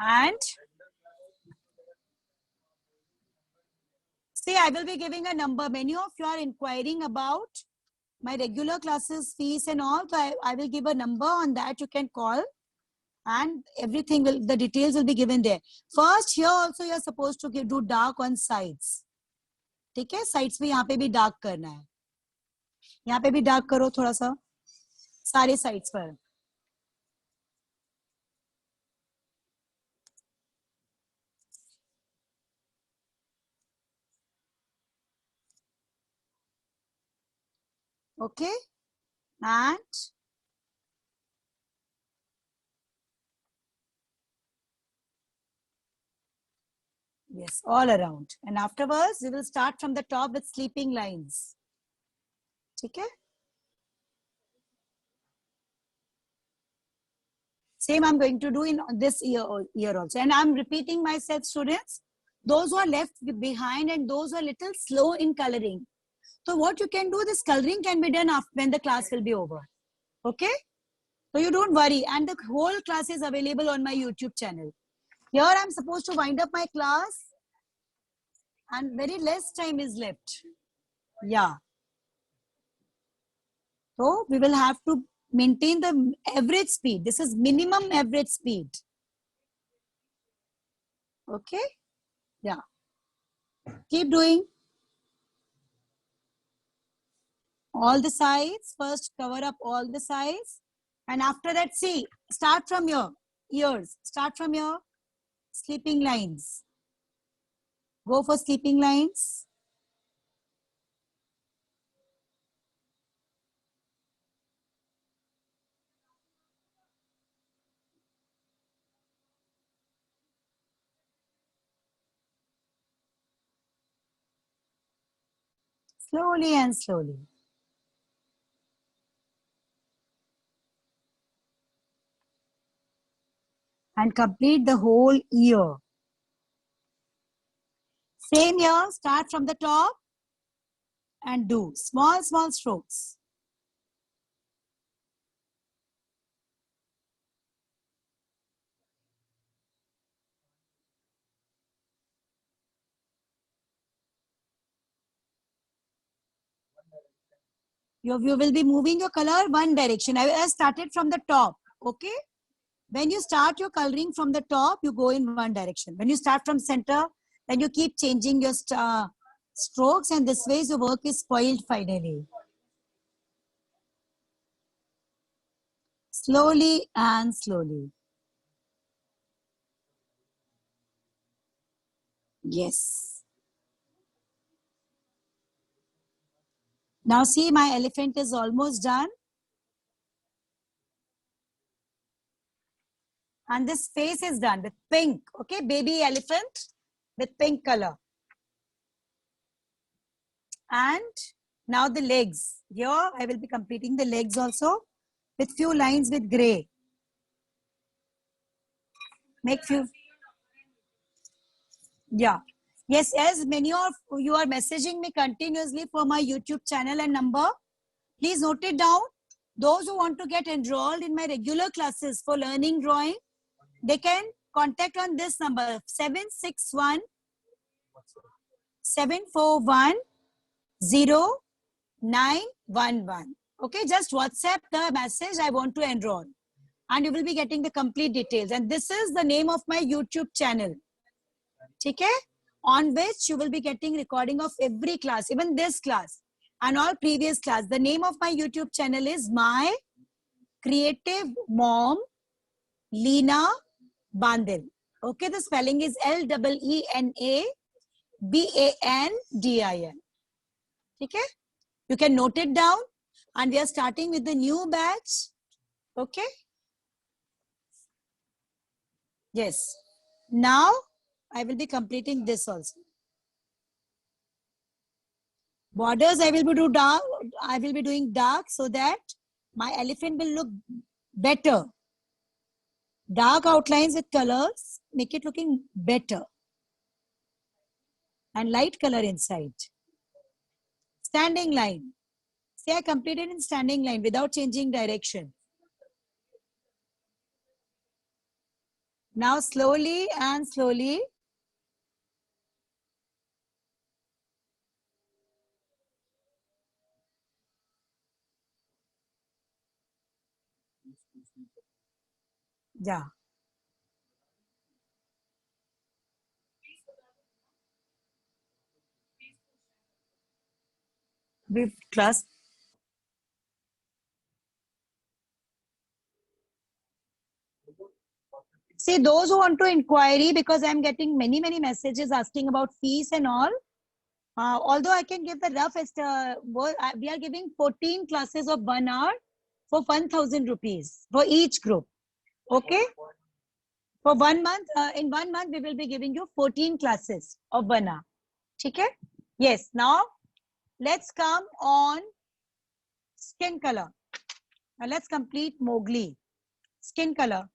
And see, I will be giving a number. Many of you are inquiring about my regular classes, fees and all. So I will give a number on that. You can call and everything will, the details will be given there. First, here also you are supposed to do dark on sides. ठीक है, sides में यहाँ पे भी dark करना है. यहाँ पे भी dark करो थोड़ा सा, सारे sides पर. Okay, and yes, all around. And afterwards, we will start from the top with sleeping lines. Okay. Same I'm going to do in this year also. And I'm repeating myself, students. Those who are left behind and those who are little slow in coloring. So what you can do, this coloring can be done after when the class will be over. Okay. So you don't worry. And the whole class is available on my YouTube channel. Here I'm supposed to wind up my class. And very less time is left. Yeah. So we will have to maintain the average speed. This is minimum average speed. Okay. Yeah. Keep doing. All the sides. First cover up all the sides. And after that, see, start from your ears. Start from your sleeping lines. Go for sleeping lines. Slowly and slowly. And complete the whole ear. Same here, start from the top and do small, small strokes. You will be moving your color one direction. I started from the top, okay? When you start your coloring from the top, you go in one direction. When you start from center, then you keep changing your strokes, and this way your work is spoiled finally. Slowly and slowly. Yes. Now see, my elephant is almost done. And this face is done with pink, okay? Baby elephant with pink color. And now the legs. Here I will be completing the legs also with few lines with gray. Make few. Yeah. Yes, as many of you are messaging me continuously for my YouTube channel and number. Please note it down. Those who want to get enrolled in my regular classes for learning drawing, they can contact on this number 761 741 0911. Okay, just WhatsApp the message, I want to enroll, and you will be getting the complete details. And this is the name of my YouTube channel, okay, on which you will be getting recording of every class, even this class and all previous class. The name of my YouTube channel is My Creative Mom Leena Bandil. Okay, the spelling is LEENA BANDIL. Okay, you can note it down, and we are starting with the new batch. Okay. Yes. Now I will be completing this also. Borders I will be do dark. I will be doing dark so that my elephant will look better. Dark outlines with colors make it looking better. And light color inside. Standing line. See, I completed in standing line without changing direction. Now slowly and slowly. Yeah. With class. See, those who want to inquiry, because I'm getting many messages asking about fees and all. Although I can give the rough we are giving 14 classes of 1 hour for 1,000 rupees for each group. Okay. For 1 month, in 1 month, we will be giving you 14 classes of 1 hour. Okay. Yes. Now, let's come on skin color. Now, let's complete Mowgli. Skin color.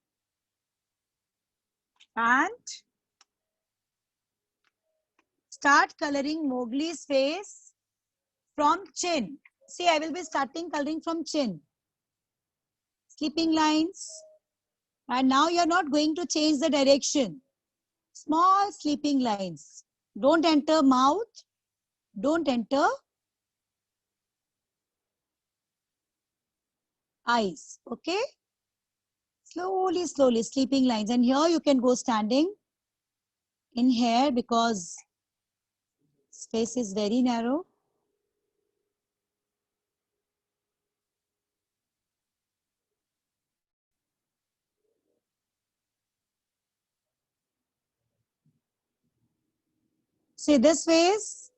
And start coloring Mowgli's face from chin. See, I will be starting coloring from chin. Sleeping lines. And now you're not going to change the direction. Small sleeping lines. Don't enter mouth. Don't enter eyes. Okay? Slowly, slowly, sleeping lines. And here you can go standing in here because space is very narrow. See this face.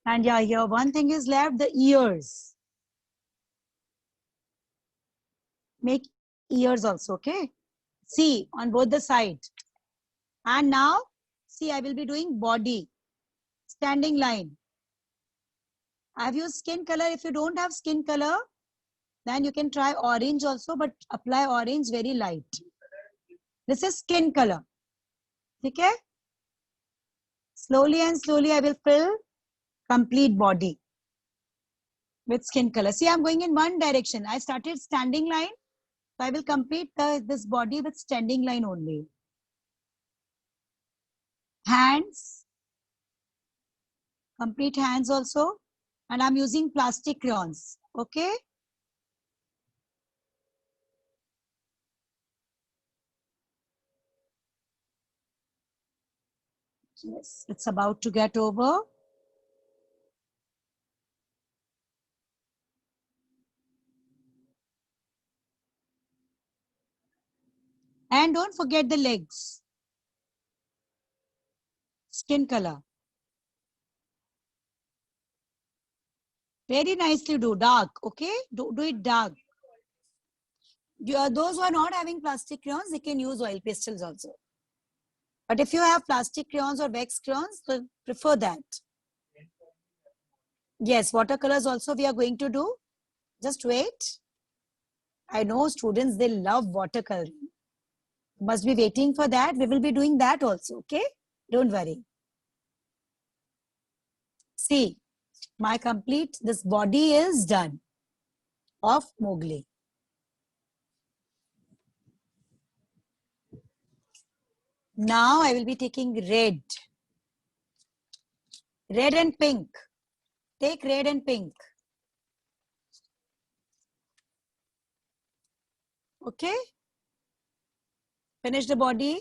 And yeah, here one thing is left, the ears. Make ears also, okay? See on both the sides. And now, see, I will be doing body. Standing line. I've used skin color. If you don't have skin color, then you can try orange also, but apply orange very light. This is skin color. Okay? Slowly and slowly I will fill complete body with skin color. See, I'm going in one direction. I started standing line. So I will complete this body with standing line only. Hands. Complete hands also. And I'm using plastic crayons. Okay? Yes, it's about to get over. And don't forget the legs. Skin color. Very nicely do dark, okay? Do it dark. Those who are not having plastic crayons, they can use oil pastels also. But if you have plastic crayons or wax crayons, so prefer that. Yes, watercolors also we are going to do. Just wait. I know students, they love watercoloring. Must be waiting for that. We will be doing that also, okay? Don't worry. See, my complete, this body is done of Mowgli. Now I will be taking red. Red and pink. Take red and pink. Okay? Finish the body.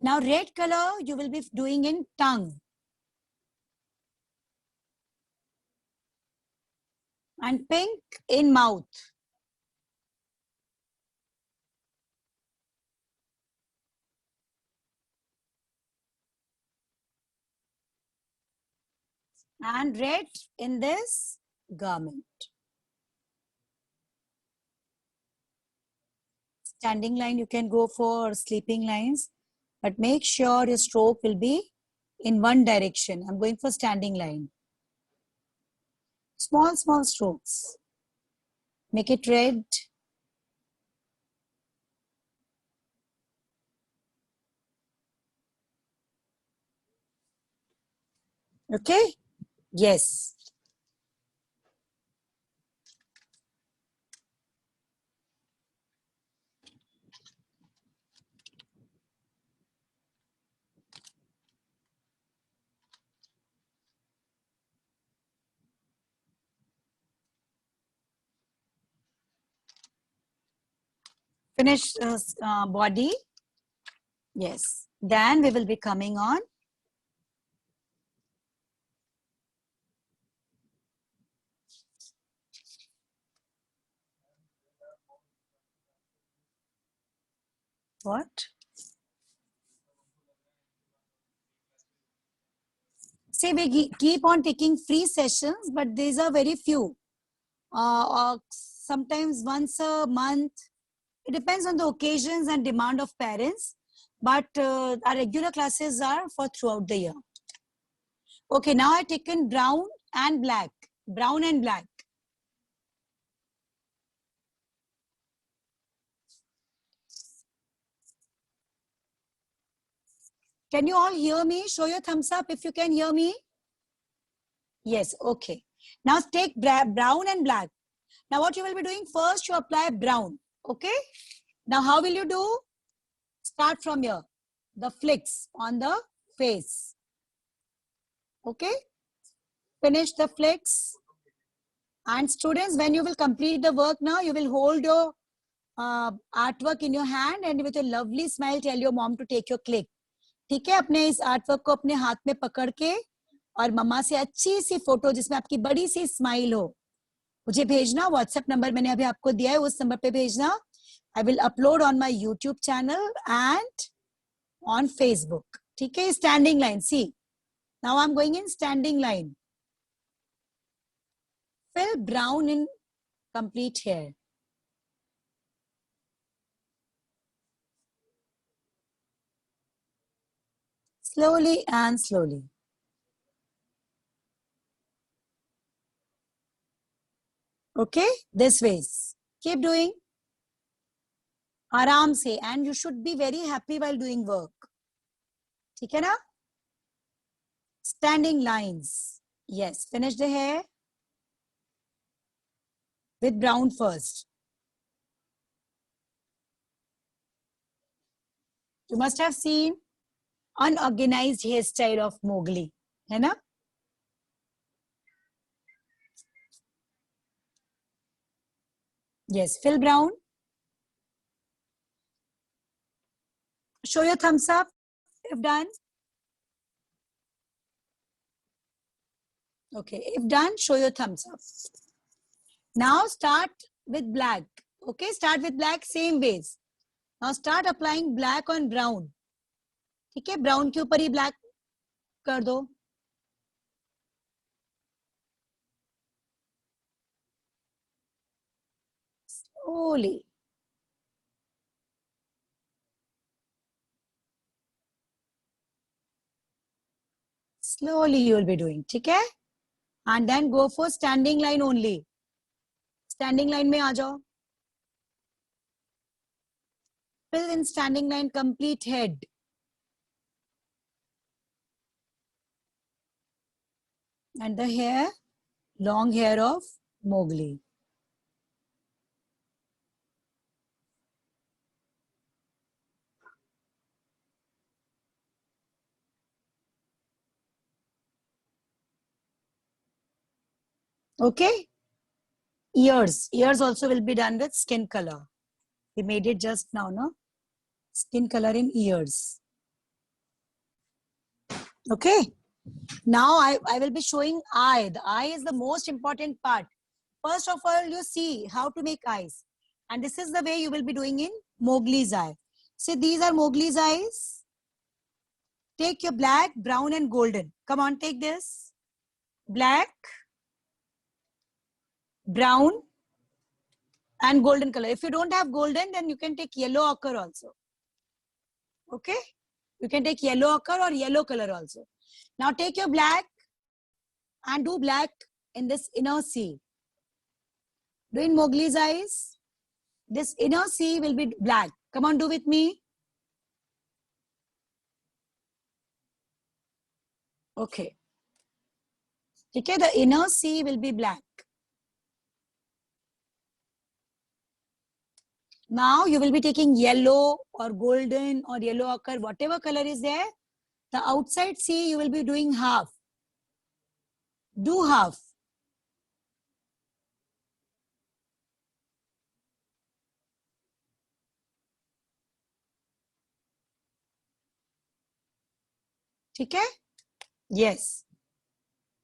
Now red color you will be doing in tongue. And pink in mouth. And red in this garment. Standing line you can go for sleeping lines, but make sure your stroke will be in one direction. I'm going for standing line. Small, small strokes. Make it red. Okay? Yes. Finish body. Yes. Then we will be coming on what? See, we keep on taking free sessions, but these are very few. Sometimes once a month. It depends on the occasions and demand of parents, but our regular classes are for throughout the year. Okay, now I've taken brown and black. Brown and black. Can you all hear me? Show your thumbs up if you can hear me. Yes, okay. Now take brown and black. Now what you will be doing, first you apply brown, okay? Now how will you do? Start from here, the flicks on the face, okay? Finish the flicks. And students, when you will complete the work now, you will hold your artwork in your hand and with a lovely smile tell your mom to take your click. ठीक है, अपने इस artwork को अपने हाथ में पकड़ के और मम्मा से अच्छी सी फोटो जिसमें आपकी बड़ी सी स्माइल हो मुझे भेजना. व्हाट्सएप नंबर मैंने अभी आपको दिया है, उस नंबर पे भेजना. I will upload on my YouTube channel and on Facebook. ठीक है, standing line. See now I am going in standing line. Fill brown in complete hair. Slowly and slowly. Okay, this ways. Keep doing. आराम से, and you should be very happy while doing work. ठीक है ना? Standing lines. Yes, finish the hair. With brown first. You must have seen unorganized hairstyle of Mowgli, है ना? Yes, fill brown. Show your thumbs up if done. Okay, if done, show your thumbs up. Now start with black. Okay, start with black, same ways. Now start applying black on brown. ठीक है, brown के ऊपर ही black कर दो. Slowly. Slowly you will be doing. ठीक है? And then go for standing line only. Standing line में आ जाओ. Fill in standing line complete head. And the hair, long hair of Mowgli. Okay? Ears. Ears also will be done with skin color. We made it just now, no? Skin color in ears. Okay? Now I will be showing eye. The eye is the most important part. First of all, you see how to make eyes. And this is the way you will be doing in Mowgli's eye. See, these are Mowgli's eyes. Take your black, brown and golden. Come on, take this. Black, brown and golden color. If you don't have golden, then you can take yellow ochre also. Okay? You can take yellow ochre or yellow color also. Now take your black and do black in this inner C. Do in Mowgli's eyes. This inner C will be black. Come on, do with me. Okay. Okay, the inner C will be black. Now you will be taking yellow or golden or yellow ochre, whatever color is there. The outside C you will be doing half. Do half. Okay? Yes.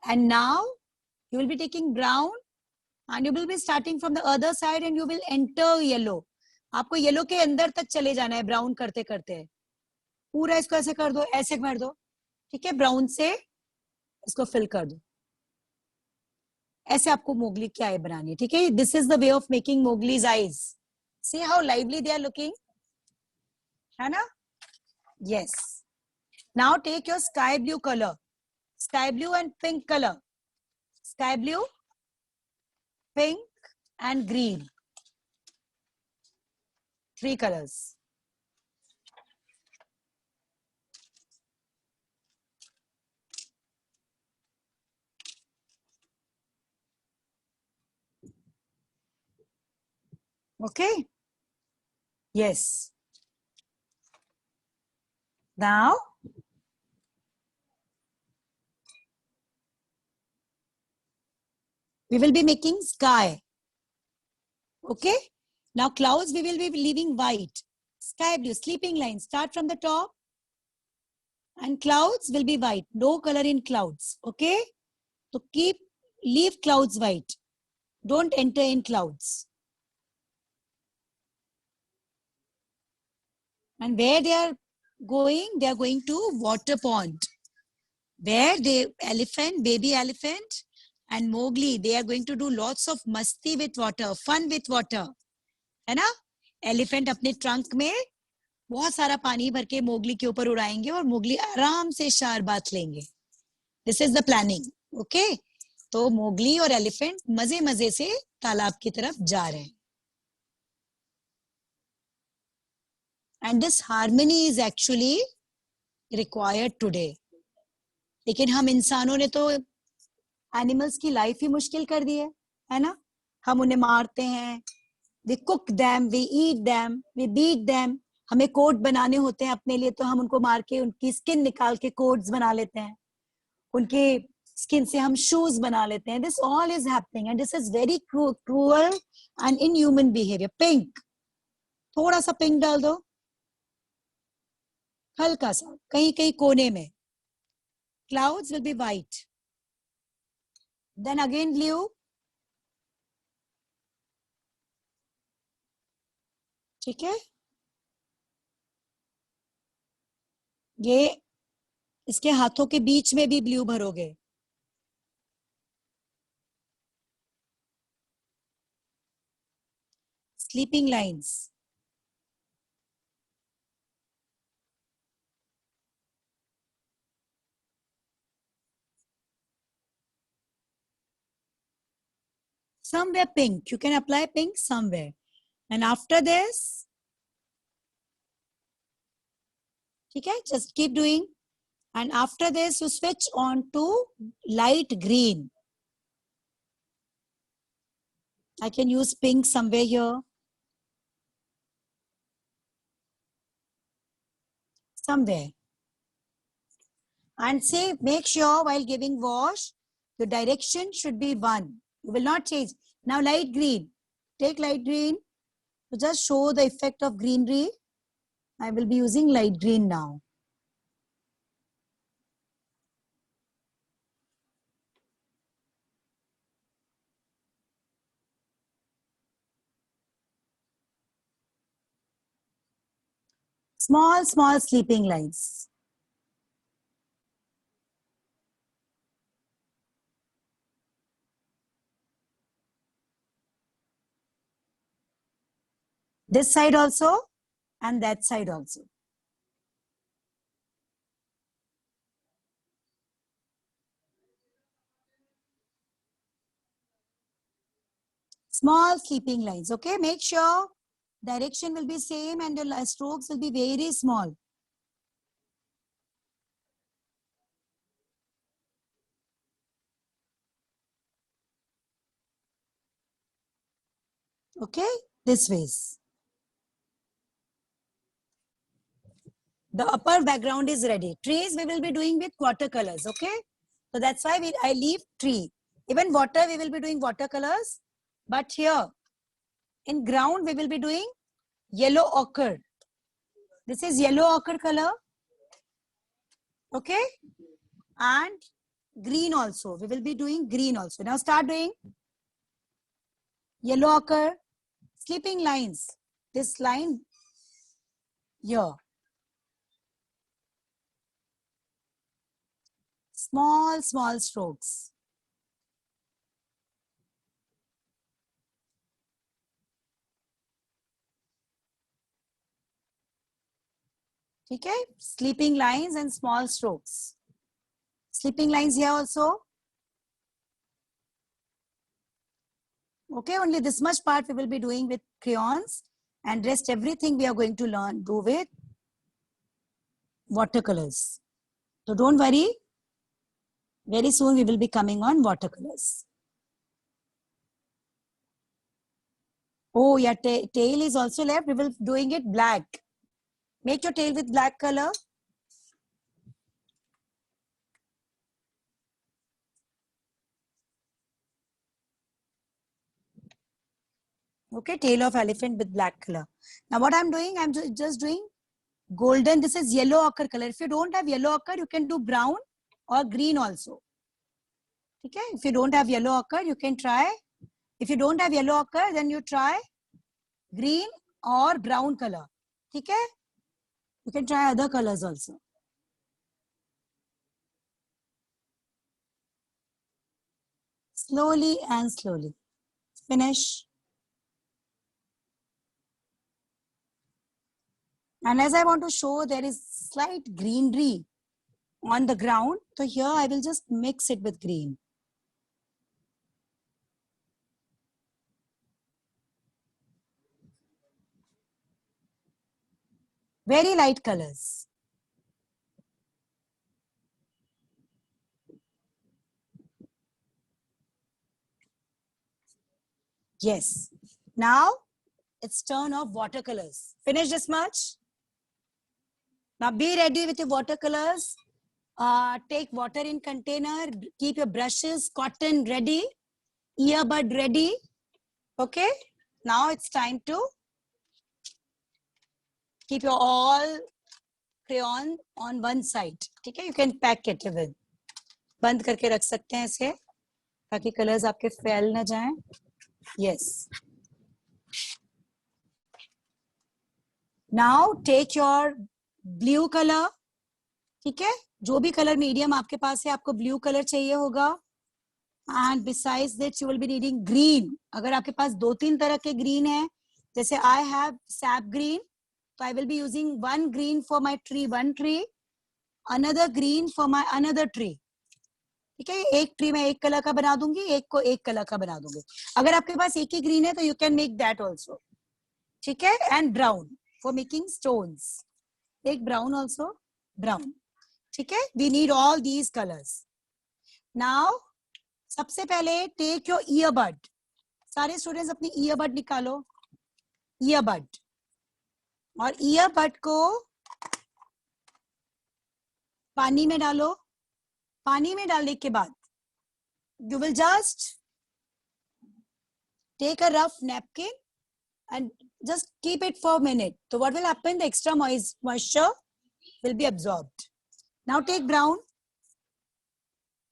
And now you will be taking brown and you will be starting from the other side and you will enter yellow. आपको yellow के अंदर तक चले जाना है brown करते करते. पूरा इसको ऐसे कर दो, ऐसे कर दो. ठीक है, ब्राउन से इसको फिल कर दो. ऐसे आपको मोगली की आई बनानी है. ठीक है, this is the way of making Mowgli's eyes. See how lively they are looking, है ना? Yes. Now take your sky blue colour, sky blue and pink colour, sky blue, pink and green. 3 colors. Okay. Yes. Now, we will be making sky. Okay. Now clouds, we will be leaving white. Sky blue, sleeping line. Start from the top. And clouds will be white. No color in clouds. Okay. So leave clouds white. Don't enter in clouds. And where they are going to water pond. Where baby elephant and Mowgli, they are going to do lots of masti with water, fun with water. है ना? Elephant अपने trunk में बहुत सारा पानी भर के Mowgli के ऊपर उड़ाएंगे और मोगली आराम से शार बात लेंगे. This is the planning. Okay? तो मोगली और एलिफेंट मजे मजे से तालाब की तरफ जा रहे हैं. And this harmony is actually required today. लेकिन हम इंसानों ने तो एनिमल्स की लाइफ ही मुश्किल कर दी है ना? हम उन्हें मारते हैं. We cook them, we eat them, we beat them. हमें कोट बनाने होते हैं अपने लिए तो हम उनको मार के उनकी स्किन निकाल के कोट्स बना लेते हैं. उनके स्किन से हम शूज बना लेते हैं. This all is happening and this is very cruel and inhuman behavior. Pink. थोड़ा सा पिंक डाल दो. हल्का सा कहीं कहीं कोने में. Clouds will be white. Then again blue. ठीक है. ये इसके हाथों के बीच में भी blue भरोगे. Sleeping lines. Somewhere pink. You can apply pink somewhere. And after this, okay, just keep doing. And after this, you switch on to light green. I can use pink somewhere here. Somewhere. And say, make sure while giving wash, the direction should be one. You will not change. Now light green. Take light green to just show the effect of greenery. I will be using light green now. Small, small sleeping lines. This side also and that side also. Small sleeping lines. Okay, make sure direction will be same and the strokes will be very small. Okay, this ways. The upper background is ready. Trees we will be doing with watercolors. Okay, so that's why I leave tree. Even water we will be doing watercolors, but here in ground we will be doing yellow ochre. This is yellow ochre color. Okay, and green also. We will be doing green also. Now start doing yellow ochre. Sleeping lines. This line here. Small, small strokes. Okay, sleeping lines and small strokes. Sleeping lines here also. Okay, only this much part we will be doing with crayons and rest everything we are going to do with watercolors. So don't worry. Very soon we will be coming on watercolors. Oh, your tail is also left. We will doing it black. Make your tail with black color. Okay, tail of elephant with black color. Now what I'm doing, I'm just doing golden. This is yellow ochre color. If you don't have yellow ochre, you can do brown or green also. Okay, if you don't have yellow ochre, you can try. If you don't have yellow ochre, then you try green or brown color. Okay, you can try other colors also. Slowly and slowly. Finish. And as I want to show, there is slight greenery on the ground. So here I will just mix it with green. Very light colors. Yes. Now it's turn of watercolors. Finish this much. Now be ready with your watercolors. Take water in container. Keep your brushes, cotton ready, earbud ready. Okay. Now it's time to keep your all crayon on one side. ठीक है? You can pack it even. बंद करके रख सकते हैं इसे ताकि colours आपके फैल ना जाएं. Yes. Now take your blue color. ठीक है? जो भी कलर मीडियम आपके पास है, आपको ब्लू कलर चाहिए होगा. And besides that, you will be needing green. अगर आपके पास 2-3 तरह के green है, जैसे I have sap green, so I will be using one green for my tree, one tree, another green for my another tree. ठीक है? एक tree में एक कलर का बना दूंगी, एक को एक कलर का बना दूंगी. अगर आपके पास एक ही ग्रीन है तो you can make that also. ठीक है? And brown for making stones. एक brown also, brown. ठीक है? We need all these colors. Now सबसे पहले टेक योर ईयरबड. सारे स्टूडेंट्स अपनी ईयरबड निकालो. ईयरबड. और ईयरबड को पानी में डालो. पानी में डालने के बाद you will just take a rough napkin and just keep it for a minute. So what will happen? The extra moisture will be absorbed. Now take brown.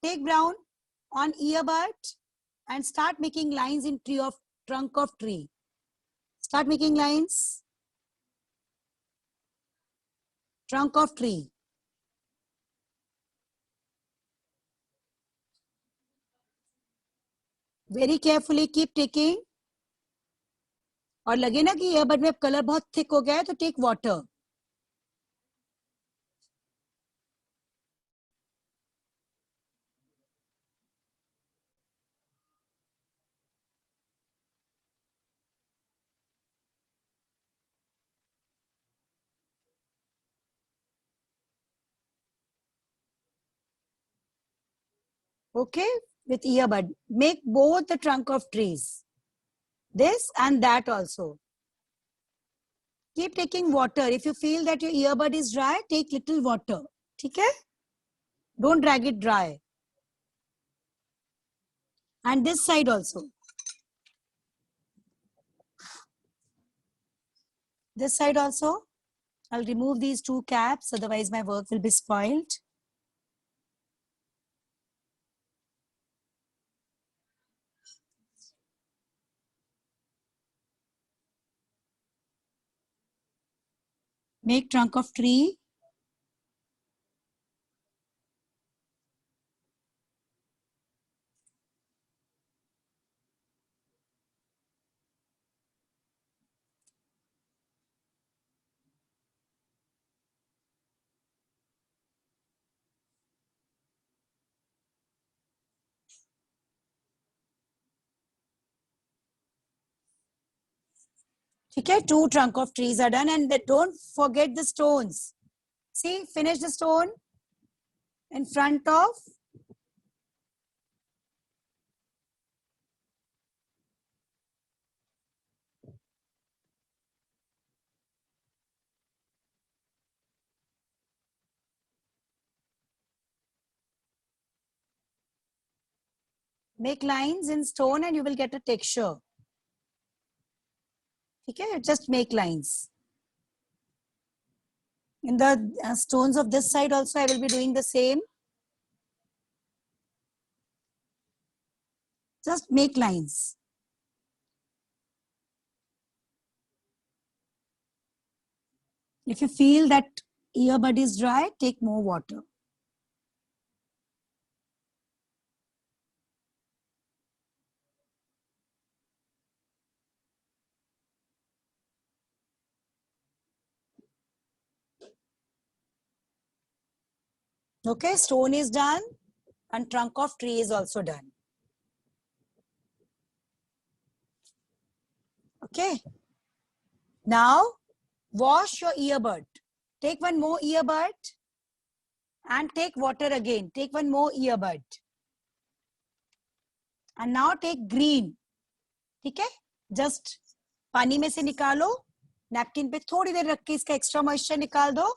Take brown on earbud and start making lines in trunk of tree. Start making lines. Trunk of tree. Very carefully keep taking. और लगे ना कि earbud में colour बहुत thick हो गया है तो take water. Okay, with earbud. Make both the trunk of trees. This and that also. Keep taking water. If you feel that your earbud is dry, take little water. Okay? Don't drag it dry. And this side also. This side also. I'll remove these 2 caps, otherwise my work will be spoiled. Make trunk of tree. Okay, 2 trunk of trees are done, and don't forget the stones. See, finish the stone in front of Make lines in stone and you will get a texture. Okay, just make lines. In the stones of this side also, I will be doing the same. Just make lines. If you feel that earbud is dry, take more water. Okay, stone is done and trunk of tree is also done. Okay. Now, wash your earbud. Take one more earbud and take water again. Take one more earbud. And now take green. ठीक है? Just पानी में से निकालो. Napkin पे थोड़ी देर रख के इसका extra moisture निकाल दो.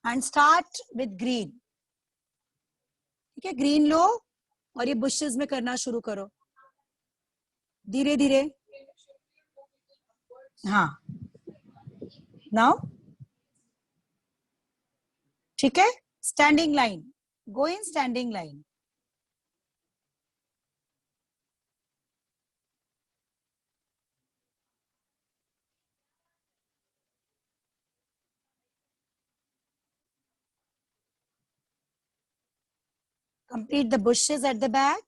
And start with green. ठीक है? Green लो और ये bushes में करना शुरू करो. धीरे धीरे. हाँ. Now. ठीक है? Standing line. Go in standing line. Complete the bushes at the back.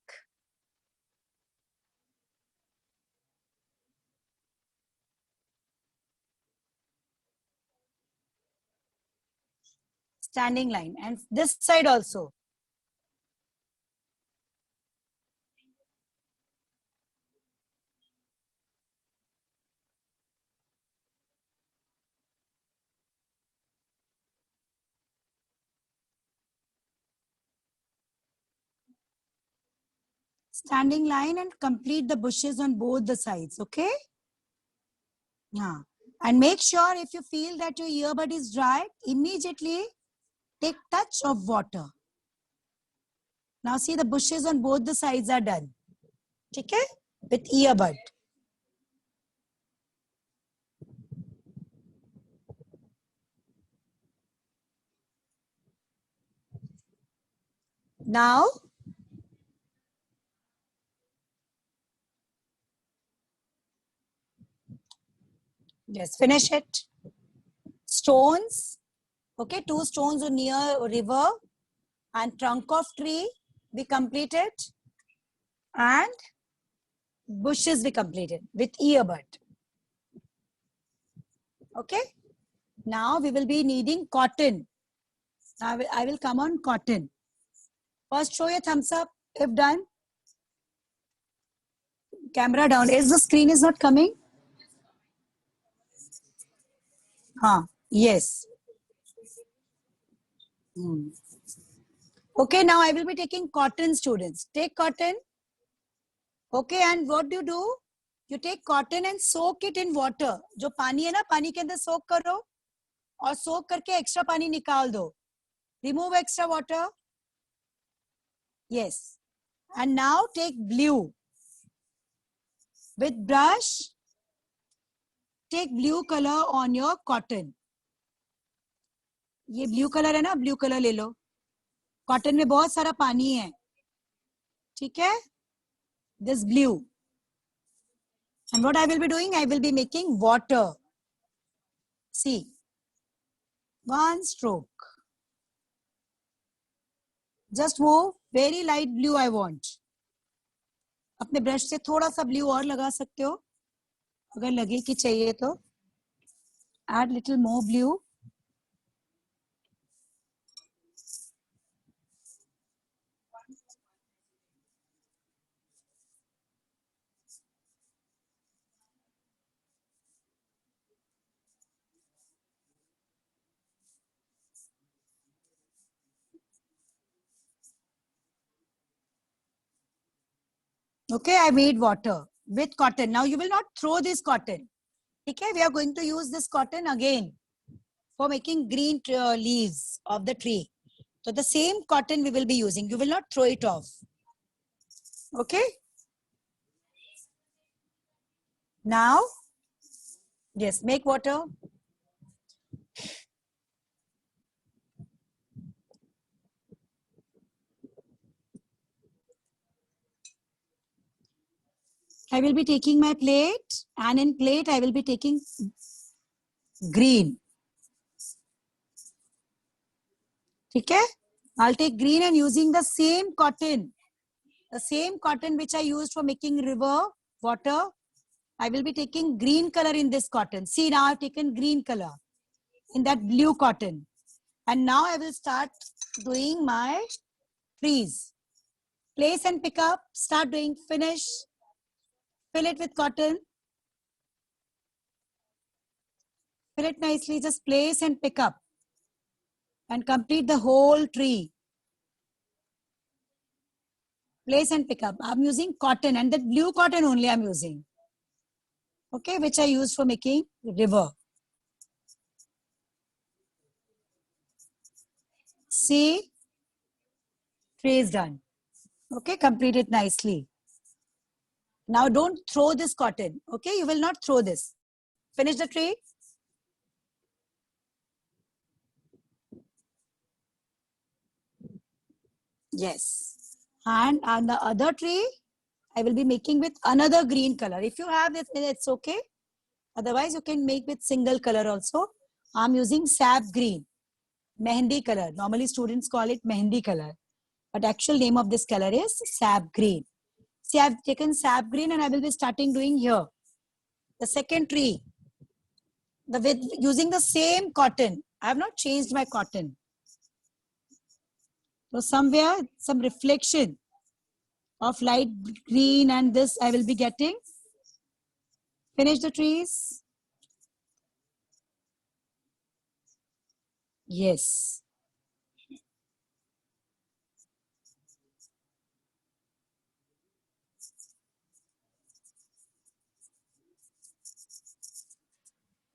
Standing line. And this side also. Standing line and complete the bushes on both the sides, okay? Yeah. And make sure if you feel that your earbud is dry, immediately take touch of water. Now see the bushes on both the sides are done. Okay? With earbud. Now, yes, finish it. Stones. Okay, 2 stones are near a river and trunk of tree we completed and bushes we completed with earbud. Okay. Now we will be needing cotton. I will come on cotton. First show your thumbs up if done. Camera down. Is the screen is not coming? Yes. Okay, now I will be taking cotton, students. Take cotton. Okay, and what do? You take cotton and soak it in water. जो पानी है ना, पानी के अंदर soak करो और soak करके extra पानी निकाल दो. Remove extra water. Yes. And now take blue. With brush, take blue color on your cotton. ये blue color है ना, blue color ले लो. Cotton में बहुत सारा पानी है. ठीक है? This blue. And what I will be doing, I will be making water. See. One stroke. Just move. Very light blue I want. अपने ब्रश से थोड़ा सा ब्लू और लगा सकते हो अगर लगे कि चाहिए तो. Add little more blue. Okay, I made water with cotton. Now you will not throw this cotton. Okay, we are going to use this cotton again for making green leaves of the tree. So the same cotton we will be using. You will not throw it off. Okay. Now, yes, make water. I will be taking my plate, and in plate I will be taking green. Okay. I'll take green and using the same cotton which I used for making river water. I will be taking green color in this cotton. See, now I've taken green color in that blue cotton. And now I will start doing my trees. Place and pick up, start doing, finish, fill it with cotton. Fill it nicely, just place and pick up. And complete the whole tree. Place and pick up. I'm using cotton, and that blue cotton only I'm using. Okay, which I use for making river. See, tree is done. Okay, complete it nicely. Now don't throw this cotton. Okay, you will not throw this. Finish the tree. Yes. And on the other tree, I will be making with another green color. If you have it, it's okay. Otherwise, you can make with single color also. I'm using sap green, mehendi color. Normally, students call it mehendi color. But actual name of this color is sap green. See, I've taken sap green and I will be starting doing here. The second tree. Using the same cotton. I have not changed my cotton. So somewhere, some reflection of light green and this I will be getting. Finish the trees. Yes.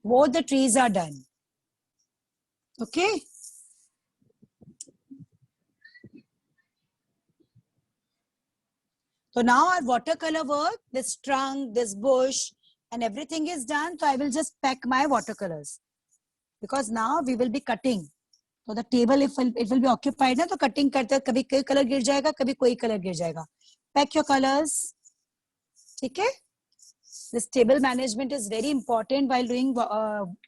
Both the trees are done. Okay. So now our watercolor work, this trunk, this bush, and everything is done. So I will just pack my watercolors. Because now we will be cutting. So the table, if it will be occupied, na, तो cutting करते कभी कोई color गिर जाएगा, कभी कोई color गिर जाएगा. Pack your colors. ठीक है? This table management is very important while doing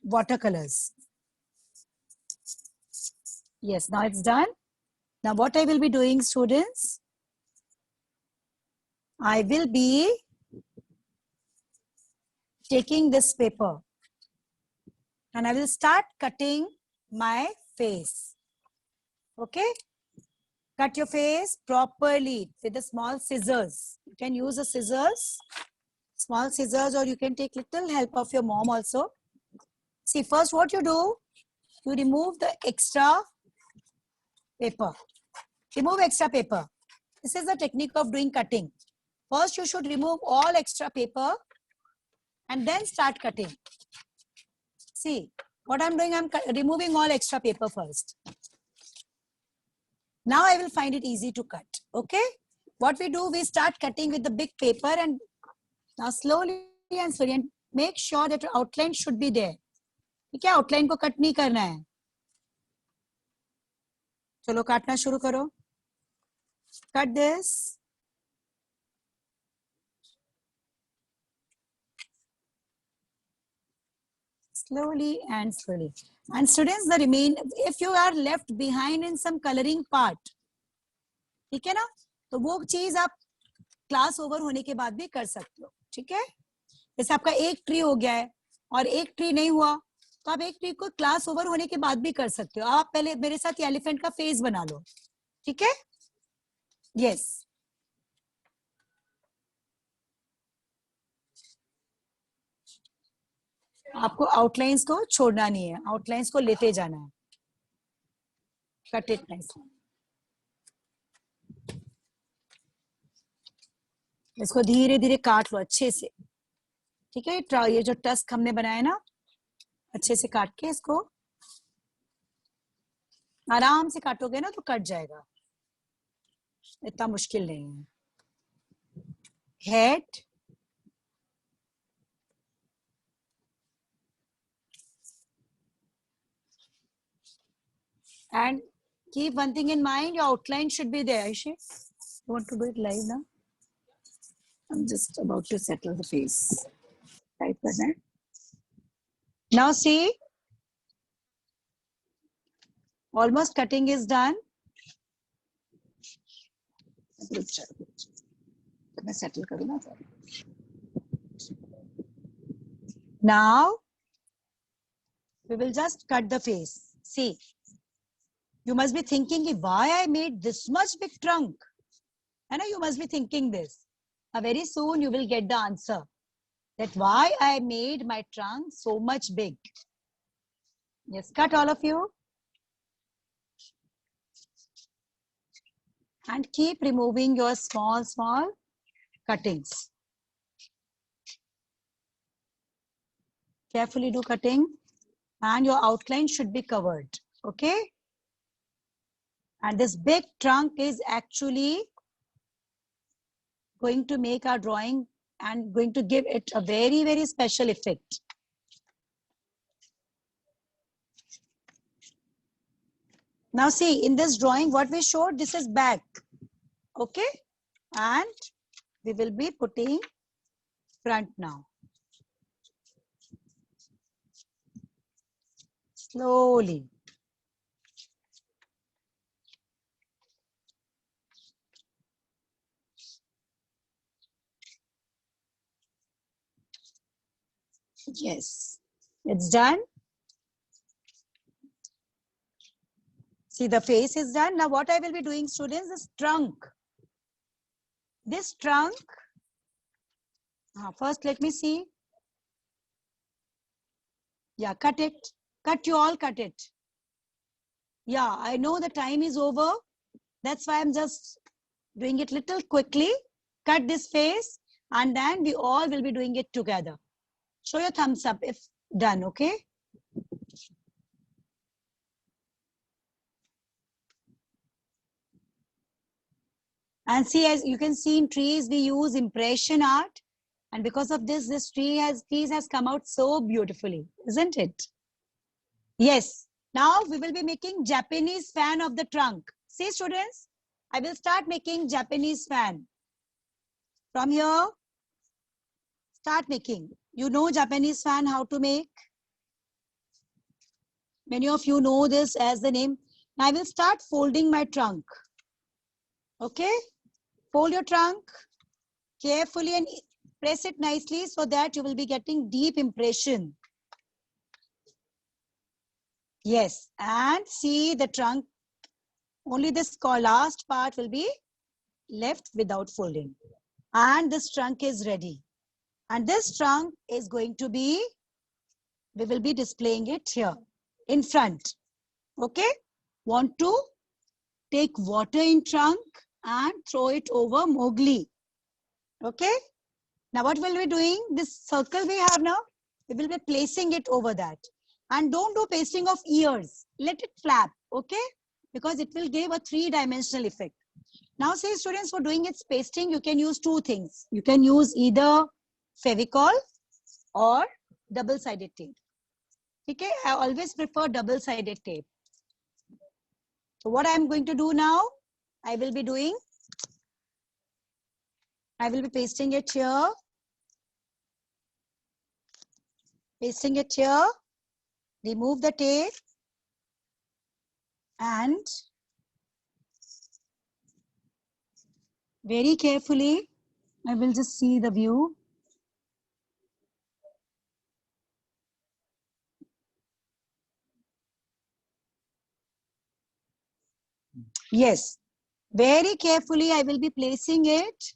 watercolors. Yes, now it's done. Now what I will be doing, students? I will be taking this paper and I will start cutting my face. Okay? Cut your face properly with the small scissors. You can use the scissors, small scissors, or you can take little help of your mom also. See, first what you do, you remove the extra paper. Remove extra paper. This is the technique of doing cutting. First, you should remove all extra paper and then start cutting. See, what I'm doing, I'm removing all extra paper first. Now I will find it easy to cut. Okay? What we do, we start cutting with the big paper and now slowly and slowly and make sure that your outline should be there. Okay? Outline को cut नहीं करना है. चलो काटना शुरू करो. Cut this. Slowly and slowly. And students, the remain, if you are left behind in some coloring part, ठीक है ना, तो वो चीज आप क्लास ओवर होने के बाद भी कर सकते हो. ठीक है? जैसे आपका एक ट्री हो गया है और एक ट्री नहीं हुआ, तो आप एक ट्री को क्लास ओवर होने के बाद भी कर सकते हो. आप पहले मेरे साथ ये एलिफेंट का फेस बना लो. ठीक है? यस. आपको आउटलाइंस को छोड़ना नहीं है, आउटलाइंस को लेते जाना है. Cut it nicely. इसको धीरे धीरे काट लो अच्छे से. ठीक है? ये जो टस्क हमने बनाया ना, अच्छे से काट के इसको आराम से काटोगे ना तो कट जाएगा. इतना मुश्किल नहीं है. head, and keep one thing in mind, your outline should be there. Aishi, you want to do it live now? I'm just about to settle the face. Type करना है. Now see, almost cutting is done. मैं settle करूँ ना. Now we will just cut the face. See, you must be thinking why I made this much big trunk. And you must be thinking this. Now very soon you will get the answer that why I made my trunk so much big. Yes, cut all of you. And keep removing your small cuttings. Carefully do cutting, and your outline should be covered. Okay? And this big trunk is actually going to make our drawing and going to give it a very, very special effect. Now see, in this drawing, what we showed, this is back. Okay? And we will be putting front now. Slowly. Yes, it's done. See, the face is done. Now what I will be doing, students, is trunk. This trunk, first let me see. Yeah, cut it. Cut, you all cut it. Yeah, I know the time is over. That's why I'm just doing it little quickly. Cut this face, and then we all will be doing it together. Show your thumbs up if done, okay? And see, as you can see in trees, we use impression art. And because of this, this trees has come out so beautifully, isn't it? Yes. Now we will be making Japanese fan of the trunk. See, students, I will start making Japanese fan. From here, start making. You know Japanese fan, how to make? Many of you know this as the name. Now I will start folding my trunk. Okay? Fold your trunk carefully and press it nicely so that you will be getting deep impression. Yes, and see the trunk, only this last part will be left without folding. And this trunk is ready. And this trunk is going to be, we will be displaying it here in front. Okay? Want to take water in trunk and throw it over Mowgli. Okay? Now what will we be doing? This circle we have now, we will be placing it over that. And don't do pasting of ears. Let it flap, okay? Because it will give a three-dimensional effect. Now say students, for doing its pasting, you can use two things. You can use either Fevicol or double-sided tape. Okay, I always prefer double-sided tape. So what I'm going to do now, I will be pasting it here. Pasting it here. Remove the tape. And very carefully, I will just see the view. Yes, very carefully, I will be placing it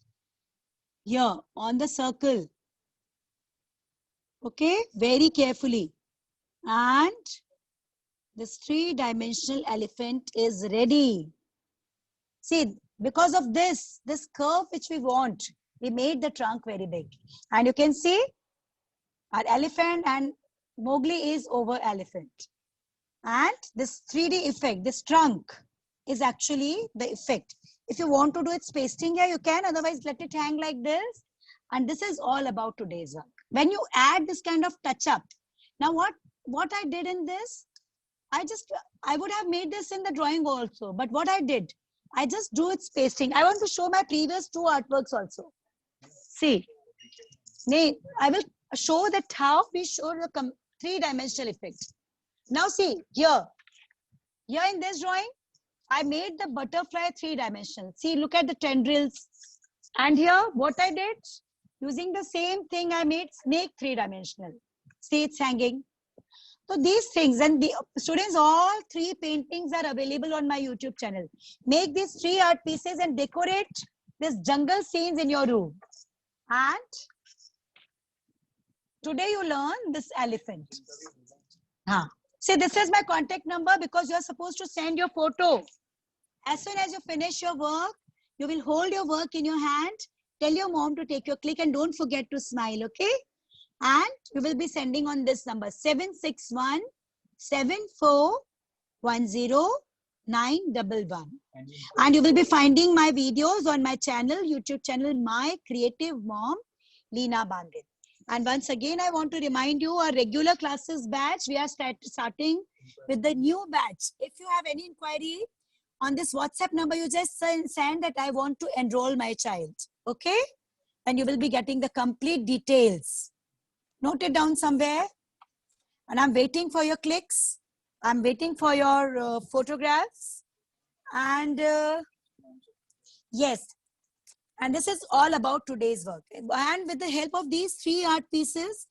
here on the circle. Okay, very carefully. And this three-dimensional elephant is ready. See, because of this curve which we want, we made the trunk very big. And you can see our elephant and Mowgli is over elephant. And this 3D effect, this trunk is actually the effect. If you want to do its pasting here, you can. Otherwise, let it hang like this. And this is all about today's work. When you add this kind of touch up, now what I did in this, I would have made this in the drawing also, but what I did, I just drew its pasting. I want to show my previous 2 artworks also. See, I will show that how we show the 3-dimensional effect. Now see, here in this drawing, I made the butterfly 3-dimensional. See, look at the tendrils. And here, what I did, using the same thing, I made snake 3-dimensional. See, it's hanging. So these things, and the students, all 3 paintings are available on my YouTube channel. Make these 3 art pieces and decorate this jungle scenes in your room. And today you learn this elephant. See, this is my contact number because you are supposed to send your photo. As soon as you finish your work, you will hold your work in your hand, tell your mom to take your click, and don't forget to smile, okay? And you will be sending on this number 761-7410-911. And you will be finding my videos on my channel, YouTube channel, My Creative Mom, Leena Bandit. And once again, I want to remind you, our regular classes batch, we are starting with the new batch. If you have any inquiry on this WhatsApp number, you just send that I want to enroll my child, okay? And you will be getting the complete details. Note it down somewhere. And I'm waiting for your clicks. I'm waiting for your photographs. And yes, and this is all about today's work. And with the help of these 3 art pieces,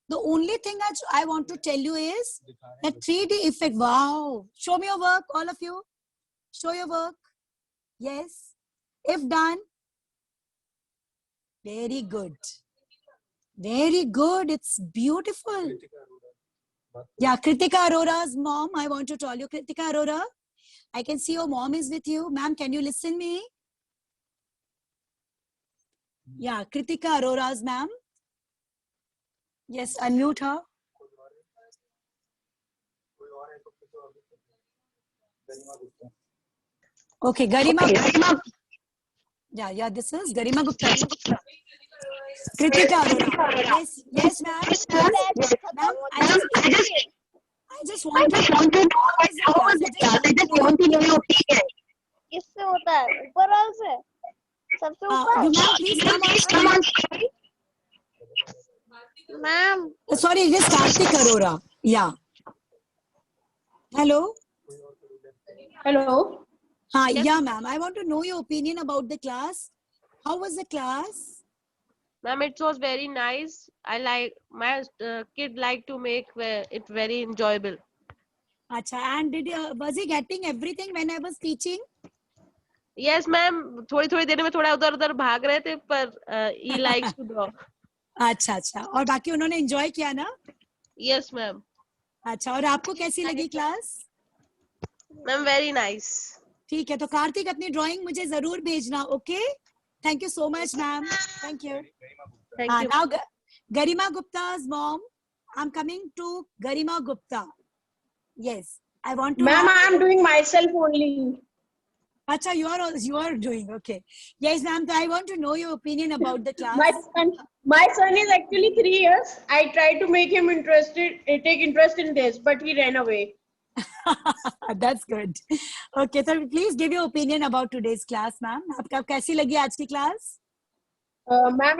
the only thing I want to tell you is that 3D effect. Wow. Show me your work, all of you. Show your work. Yes. If done. Very good. Very good. It's beautiful. Yeah, Kritika Arora's mom. I want to tell you, Kritika Arora, I can see your mom is with you. Ma'am, can you listen me? Yeah, Kritika Arora's ma'am. Yes, unmute her. Okay, Garima. Yeah, this is Garima Gupta. Kritika Arora. Yes, ma'am. Ma'am, I just want to know how is the class. I just want to know your opinion. किससे होता है ऊपर वाले से सबसे ऊपर You ma'am, please come on. Ma'am Sorry, it is Kartik Arora. Yeah. Hello. Yeah, ma'am. I want to know your opinion about the class. How was the class? Ma'am, it was very nice. I like my kid like to make it very enjoyable. Acha, and was he getting everything when I was teaching? Yes, ma'am. थोड़ी देर में थोड़ा उधर भाग रहे थे, पर he likes to draw. अच्छा. और बाकी उन्होंने enjoy किया ना? Yes, ma'am. अच्छा, और आपको कैसी लगी क्लास? Ma'am, very nice. ठीक है, तो कार्तिक अपनी ड्राइंग मुझे जरूर भेजना, okay? Thank you so much, ma'am. Thank you. Thank you. Now, Garima Gupta's mom. I'm coming to Garima Gupta. Yes, I want to. Ma'am, I am doing myself only. Acha, you are doing okay. Yes, ma'am. I want to know your opinion about the class. My son is actually 3 years. I tried to make him take interest in this, but he ran away. That's good. Okay, so please give your opinion about today's class, ma'am. आपका कैसी लगी आज की class? Ma'am,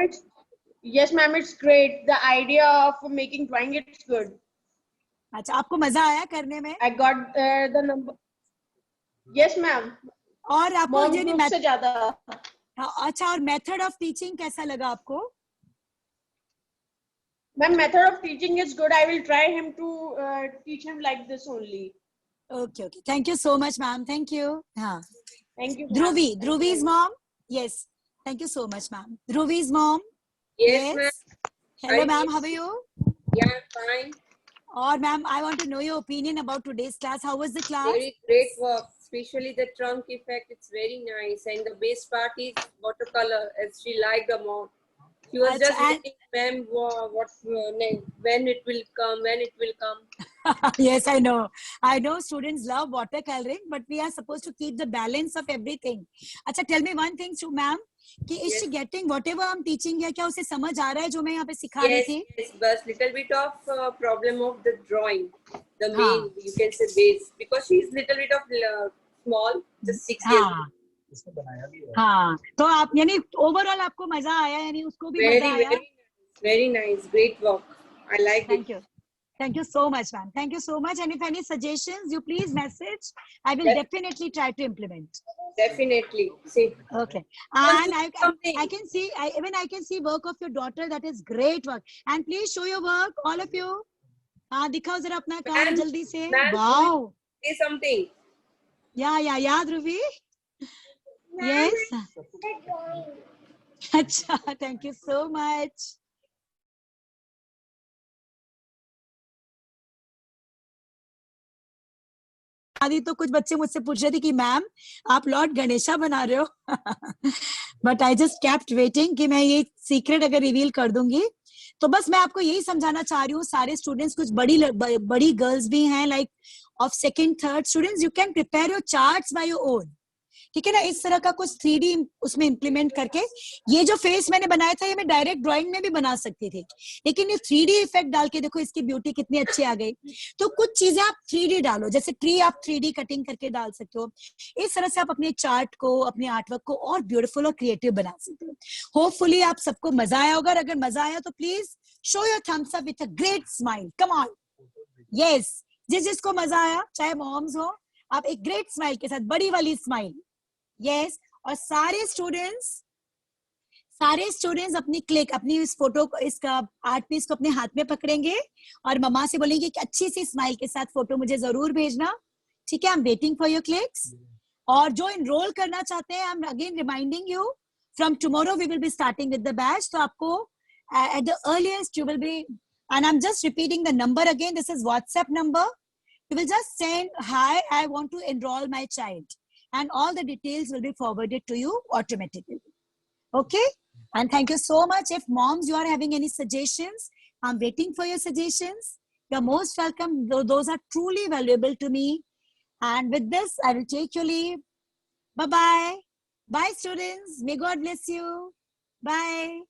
it's great. The idea of making drawing, it's good. अच्छा, आपको मजा आया करने में? I got the number. Yes, ma'am. और आपको Mom जो group से ज़्यादा. अच्छा, और method of teaching कैसा लगा आपको? Ma'am, method of teaching is good. I will try him to teach him like this only. Okay. Thank you so much, ma'am. Thank you. Thank you. Dhruvi's mom. Yes. Thank you so much, ma'am. Dhruvi's mom. Yes, ma'am. Hello, ma'am. How are you? Yeah, fine. Or ma'am, I want to know your opinion about today's class. How was the class? Very great work, especially the trunk effect. It's very nice, and the base part is watercolor, as she liked the more. She was just waiting, ma'am, when it will come. Yes, I know. I know students love watercoloring, but we are supposed to keep the balance of everything. Acha, tell me one thing, ma'am. कि is she Yes. getting whatever I'm teaching है, क्या उसे समझ आ रहा है जो मैं यहाँ पे सिखा रही Yes, थी? yes, but little bit of problem of the drawing, the हाँ. main, you can say base, because she is little bit of small, just 6 years. हाँ इसने बनाया भी है. हाँ, तो आप यानी ओवरऑल आपको मजा आया, यानी उसको भी Very, मजा आया? very nice, great work. I like Thank it. you. Thank you so much, ma'am. Thank you so much. And if any suggestions, you please message. I will Yes. definitely try to implement. Definitely. See, Okay. And something. I can see, even I can see work of your daughter. That is great work. And please show your work, all of you. हाँ, दिखाओ जरा अपना काम Ma'am, जल्दी से. ma'am, Wow. say something. Yeah, Dhruvi. Yes. अच्छा, thank you so much. आदि तो कुछ बच्चे मुझसे पूछ रहे थे कि मैम आप लॉर्ड गणेशा बना रहे हो, but I just kept waiting कि मैं ये सीक्रेट अगर रिवील कर दूंगी. तो बस मैं आपको यही समझाना चाह रही हूँ, सारे स्टूडेंट्स, कुछ बड़ी गर्ल्स भी हैं, like of second third students, you can prepare your charts by your own. ठीक है ना, इस तरह का कुछ 3D उसमें इंप्लीमेंट करके. ये जो फेस मैंने बनाया था ये मैं डायरेक्ट ड्राइंग में भी बना सकती थी, लेकिन ये 3D इफेक्ट डाल के देखो इसकी ब्यूटी कितनी अच्छी आ गई. तो कुछ चीजें आप 3D डालो, जैसे ट्री आप 3D कटिंग करके डाल सकते हो. इस तरह से आप अपने चार्ट को, अपने आर्टवर्क को और ब्यूटीफुल और क्रिएटिव बना सकते हो. होपफुली आप सबको मजा आया होगा. अगर मजा आया तो please show your thumbs up with a great smile. Come on. Yes, जिसको मजा आया, चाहे मॉम्स हो, आप एक ग्रेट स्माइल के साथ, बड़ी वाली स्माइल. यस, और सारे स्टूडेंट्स अपनी क्लिक, अपनी इस फोटो को, इसका आर्ट पीस को अपने हाथ में पकड़ेंगे और मम्मा से बोलेंगे कि अच्छी सी स्माइल के साथ फोटो मुझे जरूर भेजना. ठीक है, I am waiting for your clicks. और जो इनरोल करना चाहते हैं, I am again reminding you, from tomorrow we will be starting with the batch. तो आपको at the earliest you will be, and I am just repeating the number again, this is WhatsApp number. You will just send, hi, I want to enroll my child, and all the details will be forwarded to you automatically. Okay? And thank you so much. If moms, you are having any suggestions, I'm waiting for your suggestions. You're most welcome. Those are truly valuable to me. And with this, I will take your leave. Bye-bye. Bye, students. May God bless you. Bye.